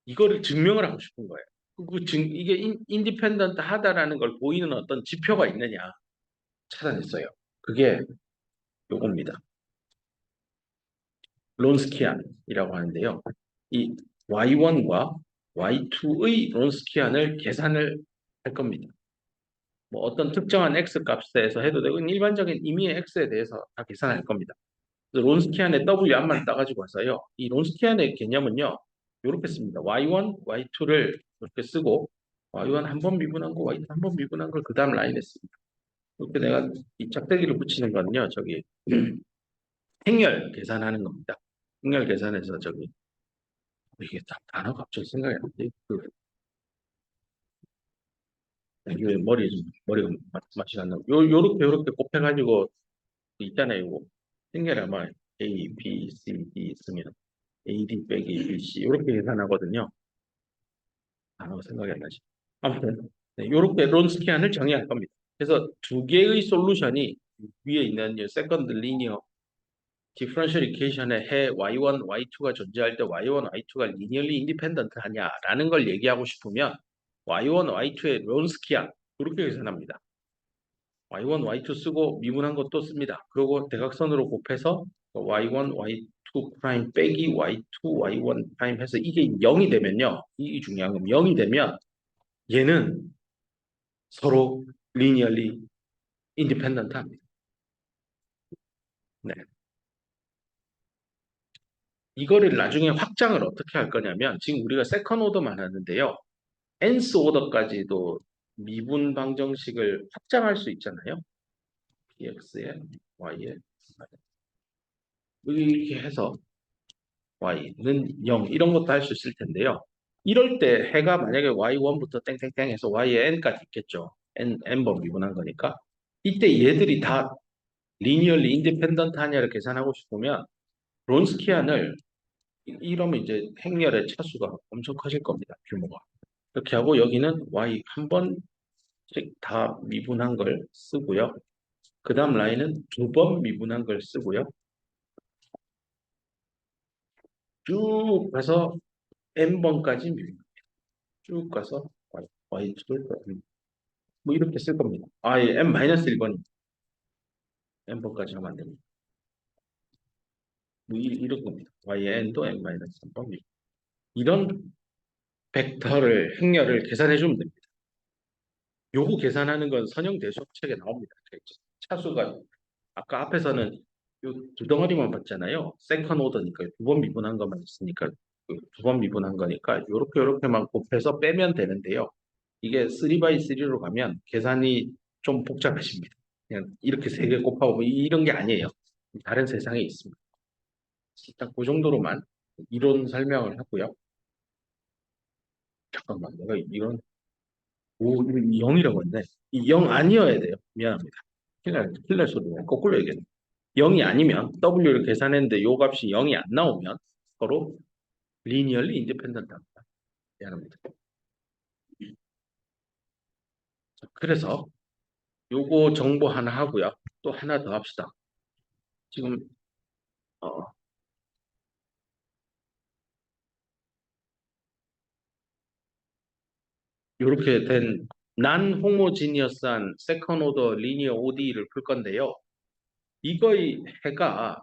이거를 증명을 하고 싶은 거예요. 이게 인디펜던트 하다라는 걸 보이는 어떤 지표가 있느냐 찾아냈어요. 그게 요겁니다. 론스키안이라고 하는데요. 이 y1과 y2의 론스키안을 계산을 할 겁니다. 뭐 어떤 특정한 x 값에서 해도 되고 일반적인 임의의 x에 대해서 다 계산할 겁니다. 론스키안의 W 앞만 따가지고 와서요. 이 론스키안의 개념은요. 이렇게 씁니다. y1, y2를 이렇게 쓰고 y1 한 번 미분한 거, y2 한 번 미분한 걸 그 다음 라인에 씁니다. 이렇게 내가 이 짝대기를 붙이는 거는요. 저기 행렬 계산하는 겁니다. 행렬 계산해서 저기 이게 단어가 갑자기 생각이 안 나는데 이게 머리가 맛이 안 나고 요렇게 곱해가지고 있잖아요. 이거 행렬 아마 A, B, C, D 있으면 AD 빼기 BC 이렇게 계산하거든요. 단어가 생각이 안 나지. 아무튼 이렇게 론스키안을 정의할 겁니다. 그래서 두 개의 솔루션이 위에 있는 세컨드 리니어 디퍼런셜 이퀘이션의 해 y1, y2가 존재할 때 y1, y2가 리니얼리 인디펜던트 하냐라는 걸 얘기하고 싶으면 y1, y2의 론스키안 그렇게 계산합니다. y1, y2 쓰고 미분한 것도 씁니다. 그리고 대각선으로 곱해서 y1, y2 프라임 빼기 y2, y1 프라임 해서 이게 0이 되면요. 이 중요한 건 0이 되면 얘는 서로 리니얼리 인디펜던트 합니다. 네. 이거를 나중에 확장을 어떻게 할 거냐면 지금 우리가 세컨 오더만 하는데요. nth 오더까지도 미분 방정식을 확장할 수 있잖아요. px에 y에 이렇게 해서 y는 0 이런 것도 할 수 있을 텐데요. 이럴 때 해가 만약에 y1부터 땡땡땡 해서 y에 n까지 있겠죠. n번 미분한 거니까. 이때 얘들이 다 리니얼리 인디펜던트 하냐를 계산하고 싶으면 론스키안을 이러면 이제 행렬의 차수가 엄청 커질 겁니다. 규모가. 이렇게 하고 여기는 y 한 번씩 다 미분한 걸 쓰고요. 그 다음 라인은 두 번 미분한 걸 쓰고요. 쭉 가서 n번까지 미분. 쭉 가서 y2를 뭐 이렇게 쓸 겁니다. 예, n-1번입니다. n번까지 하면 안 됩니다. 뭐 이런 겁니다. y의 n도 n-3번 미분. 이런 벡터를 행렬을 계산해 주면 됩니다. 요거 계산하는 건 선형 대수업책에 나옵니다. 차수가 아까 앞에서는 요 두 덩어리만 봤잖아요. 세컨 오더니까 두 번 미분한 것만 있으니까 두 번 미분한 거니까 요렇게만 곱해서 빼면 되는데요. 이게 3x3로 가면 계산이 좀 복잡하십니다. 그냥 이렇게 세 개 곱하고 뭐 이런 게 아니에요. 다른 세상에 있습니다. 일단 그 정도로만 이론 설명을 하고요. 잠깐만, 내가 이런 0이라고 했네. 이 0 아니어야 돼요. 미안합니다. 킬날 소리네. 거꾸로 얘기했네. 0이 아니면 W를 계산했는데 요 값이 0이 안 나오면 서로 리니얼리 인디펜던트 합니다. 미안합니다. 그래서 요거 정보 하나 하고요. 또 하나 더 합시다. 지금 어, 이렇게 된 non-homogeneous한 second order linear ODE를 풀 건데요. 이거의 해가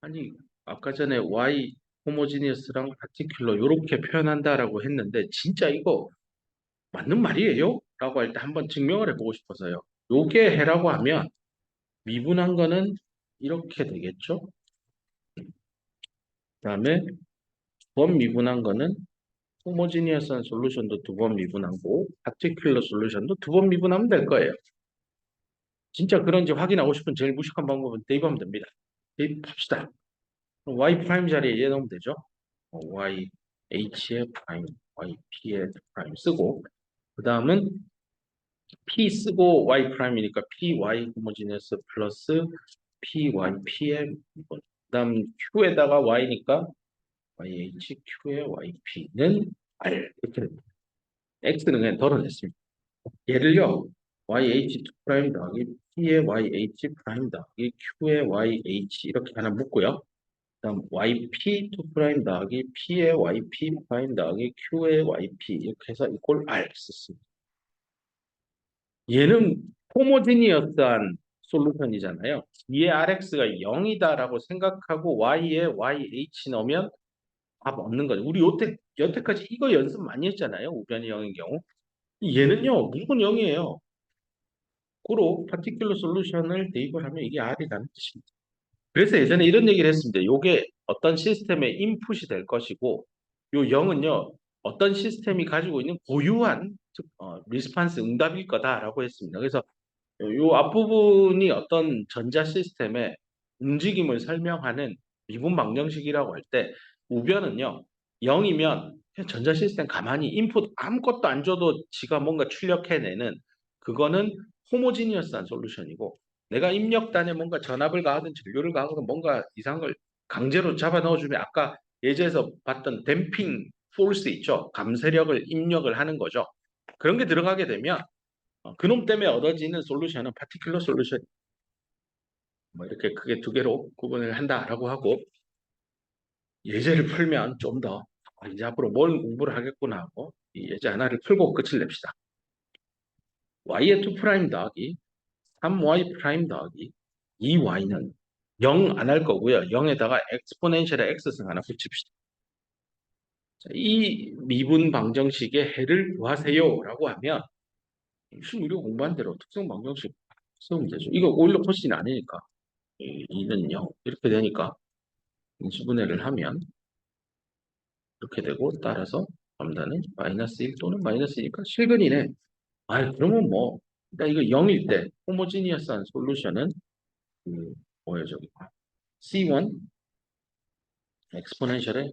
아니 아까 전에 y 호모지니어스랑 파티큘러 이렇게 표현한다라고 했는데 진짜 이거 맞는 말이에요? 라고 할 때 한번 증명을 해보고 싶어서요. 요게 해라고 하면 미분한 거는 이렇게 되겠죠? 그다음에 두 번 미분한 거는 호모지니어스한 솔루션도 두 번 미분하고 파티큘러 솔루션도 두 번 미분하면 될 거예요. 진짜 그런지 확인하고 싶은 제일 무식한 방법은 대입하면 됩니다. 대입합시다. y 프라임 자리에 얘 넣으면 되죠. y h의 프라임, y p의 프라임 쓰고 그 다음은 p 쓰고 y 프라임이니까 py 호모지니어스 플러스 py p의 그 다음 q에다가 y니까 yh q의 yp는 r 이렇게 됩니다. x는 그냥 덜어냈습니다. 얘를요 yh2 프라임 더하기 p의 yh 프라임 더하기 q의 yh 이렇게 하나 묶고요. 그다음 yp2 프라임 더하기 p의 yp 프라임 더하기 q의 yp 이렇게 해서 이꼴 r 썼습니다. 얘는 호모지니어스한 솔루션이잖아요. 뒤에 rx가 0이다라고 생각하고 y에 yh 넣으면 답 얻는 거죠. 우리 여태까지 이거 연습 많이 했잖아요. 우변이 0인 경우. 얘는요 무조건 0이에요. 고로 파티큘러 솔루션을 대입을 하면 이게 R이라는 뜻입니다. 그래서 예전에 이런 얘기를 했습니다. 이게 어떤 시스템의 인풋이 될 것이고 요 0은요 어떤 시스템이 가지고 있는 고유한 리스판스 응답일 거다라고 했습니다. 그래서 요 앞부분이 어떤 전자 시스템의 움직임을 설명하는 미분 방정식이라고 할 때 우변은요 0이면 전자 시스템 가만히 인풋 아무것도 안 줘도 지가 뭔가 출력해내는 그거는 호모지니어스한 솔루션이고 내가 입력단에 뭔가 전압을 가하든 전류를 가하든 뭔가 이상을 강제로 잡아 넣어주면 아까 예제에서 봤던 댐핑 포스 있죠. 감쇄력을 입력을 하는 거죠. 그런 게 들어가게 되면 그놈 때문에 얻어지는 솔루션은 파티큘러 솔루션 뭐 이렇게 크게 두 개로 구분을 한다라고 하고 예제를 풀면 좀 더 이제 앞으로 뭘 공부를 하겠구나 하고 이 예제 하나를 풀고 끝을 냅시다. y의 2 프라임 더하기 3y 프라임 더하기 2y는 0 안 할 거고요. 0에다가 엑스포넨셜의 x승 하나 붙입시다. 자, 이 미분 방정식의 해를 구하세요라고 하면 지금 우리가 공부한 대로 특성 방정식 쓰면 되죠. 이거 오일러 코시는 아니니까 2는 0 이렇게 되니까 인수분해를 하면 이렇게 되고 따라서 람다는 마이너스 1 또는 마이너스 2니까 실근이네. 아 그러면 뭐 그러니까 이거 0일 때 호모지니어스한 솔루션은 뭐예요 저기 C1 엑스포넨셜에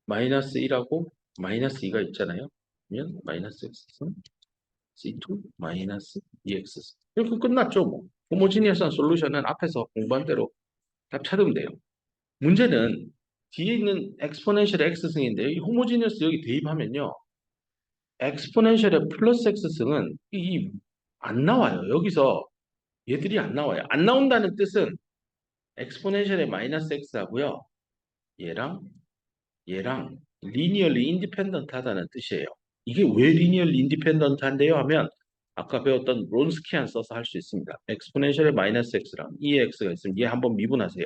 마이너스 1하고 마이너스 2가 있잖아요. 그러면 마이너스 x는 C2 마이너스 2x 이렇게 끝났죠 뭐. 호모지니어스한 솔루션은 앞에서 공부한 대로 답 찾으면 돼요. 문제는 뒤에 있는 엑스포넨셜의 x승인데 이 호모지니어스 여기 대입하면요. 엑스포넨셜의 플러스 x승은 안 나와요. 여기서 얘들이 안 나와요. 안 나온다는 뜻은 엑스포넨셜의 마이너스 x하고요. 얘랑 얘랑 리니얼리 인디펜던트 하다는 뜻이에요. 이게 왜 리니얼리 인디펜던트 한데요 하면 아까 배웠던 론스키안 써서 할 수 있습니다. 엑스포넨셜의 마이너스 x랑 2의 x가 있으면 얘 한번 미분하세요.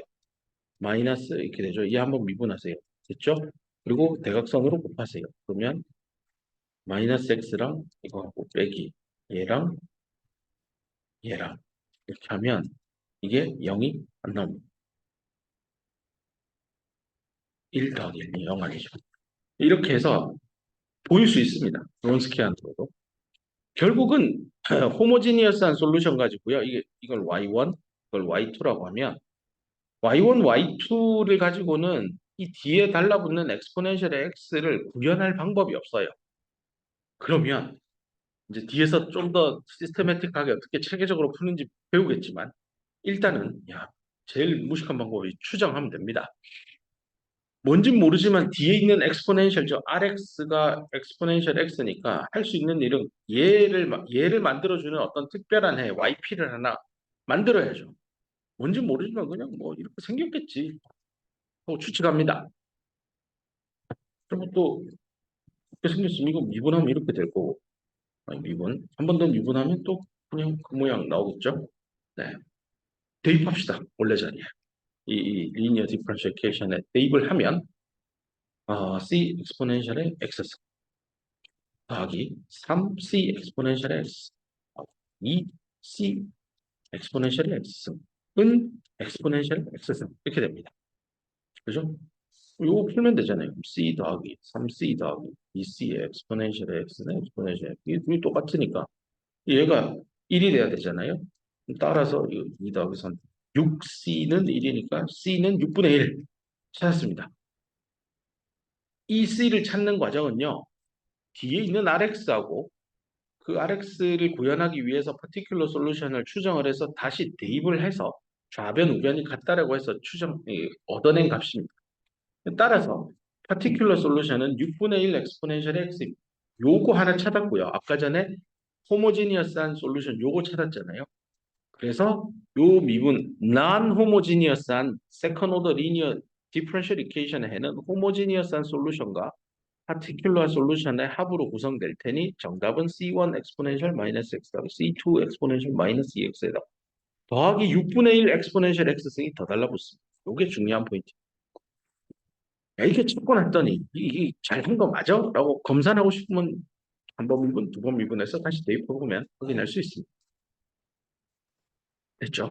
마이너스 이렇게 되죠. 얘 한번 미분하세요. 됐죠? 그리고 대각선으로 곱하세요. 그러면 마이너스 x랑 이거하고 빼기 얘랑 얘랑 이렇게 하면 이게 0이 안 나옵니다. 1 더하기 1이 0 아니죠. 이렇게 해서 보일 수 있습니다. 론스키안으로도. 결국은 호모지니어스한 솔루션 가지고요. 이걸 y1, 이걸 y2라고 하면 y1, y2를 가지고는 이 뒤에 달라붙는 엑스포넨셜의 x를 구현할 방법이 없어요. 그러면 이제 뒤에서 좀 더 시스테매틱하게 어떻게 체계적으로 푸는지 배우겠지만 일단은 제일 무식한 방법이 추정하면 됩니다. 뭔진 모르지만 뒤에 있는 엑스포넨셜 저 rx가 엑스포넨셜 x니까 할 수 있는 일은 얘를 만들어주는 어떤 특별한 해 yp를 하나 만들어야죠. 뭔지 모르지만 그냥 뭐 이렇게 생겼겠지 하고 추측합니다. 그리고 또 이렇게 생겼으면 이거 미분하면 이렇게 될 거고 아니, 미분 한 번 더 미분하면 또 그냥 그 모양 나오겠죠. 네, 대입합시다 원래 자리에 이 리니어 디퍼런시에이션에 대입을 하면 C 엑스포넨셜의 x승 더하기 3C 엑스포넨셜의 x 2C 엑스포넨셜의 x승은 엑스포넨셜 x승 이렇게 됩니다. 그죠? 요거 풀면 되잖아요. C 더하기 3C 더하기 2C 엑스포넨셜의 x는 엑스포넨셜 x 이게 둘이 똑같으니까 얘가 1이 돼야 되잖아요. 따라서 2 더하기 3 6C는 1이니까 C는 6분의 1 찾았습니다. 이 C를 찾는 과정은요. 뒤에 있는 RX하고 그 RX를 구현하기 위해서 particular solution을 추정을 해서 다시 대입을 해서 좌변, 우변이 같다라고 해서 얻어낸 값입니다. 따라서 particular solution은 6분의 1 exponential x입니다. 요거 하나 찾았고요. 아까 전에 homogeneous한 솔루션 요거 찾았잖아요. 그래서 요 미분 non-homogeneous한 second order linear differential equation을 해는 homogeneous한 솔루션과 particular 솔루션의 합으로 구성될 테니 정답은 C1 exponential minus x 더하기 C2 exponential minus EX에다 더하기 6분의 1 exponential x승이 더 달라붙습니다. 요게 중요한 포인트. 야, 이게 찾고 났더니 이게 잘한 거 맞아? 라고 검사하고 싶으면 한 번 미분, 두 번 미분해서 다시 대입해보면 확인할 수 있습니다. 됐죠?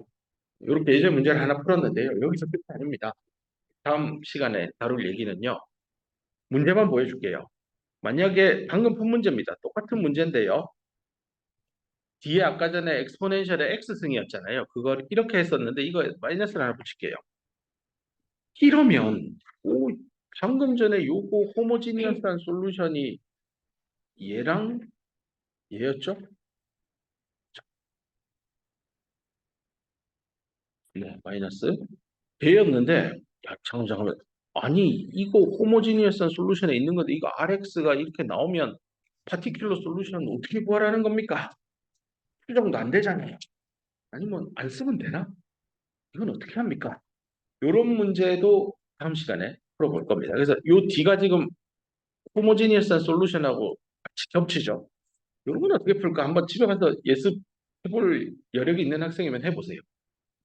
이렇게 예제 문제를 하나 풀었는데요. 여기서 끝이 아닙니다. 다음 시간에 다룰 얘기는요. 문제만 보여줄게요. 만약에 방금 푼 문제입니다. 똑같은 문제인데요. 뒤에 아까 전에 엑스포넨셜의 x승이었잖아요. 그걸 이렇게 했었는데 이거 마이너스를 하나 붙일게요. 이러면 방금 전에 요거 호모지니어스한 솔루션이 얘랑 얘였죠? 네, 마이너스 배였는데 야, 잠깐만. 아니, 이거 호모지니어스한 솔루션에 있는 건데 이거 RX가 이렇게 나오면 파티큘러 솔루션은 어떻게 구하라는 겁니까? 추정도 안 되잖아요. 아니면 안 쓰면 되나? 이건 어떻게 합니까? 이런 문제도 다음 시간에 풀어볼 겁니다. 그래서 요 D가 지금 호모지니어스한 솔루션하고 같이 겹치죠. 이런 건 어떻게 풀까? 한번 집에 가서 예습해볼 여력이 있는 학생이면 해보세요.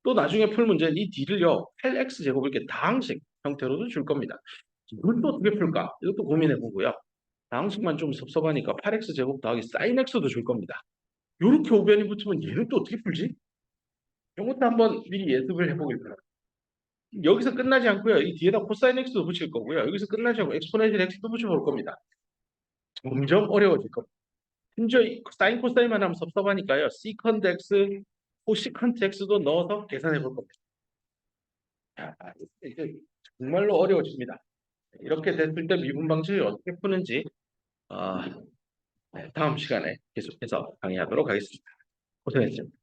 또 나중에 풀 문제는 이 D를요, 8x 제곱을 이렇게 다항식 형태로도 줄 겁니다. 이걸 또 어떻게 풀까? 이것도 고민해 보고요. 다항식만 좀 섭섭하니까 8x 제곱 더하기 sin x도 줄 겁니다. 이렇게 오변이 붙으면 얘는 또 어떻게 풀지? 이것도 한번 미리 예습을 해보길 바랍니다. 여기서 끝나지 않고요. 이 뒤에다 코사인 x도 붙일 거고요. 여기서 끝나지 않고 엑스포넨셜 x도 붙여볼 겁니다. 점점 어려워질 겁니다. 심지어 사인 코사인만 하면 섭섭하니까요. 시컨트 x, 코시컨트 x도 넣어서 계산해 볼 겁니다. 자, 이제 정말로 어려워집니다. 이렇게 됐을 때 미분 방식을 어떻게 푸는지 네, 다음 시간에 계속해서 강의하도록 하겠습니다. 고생했습니다.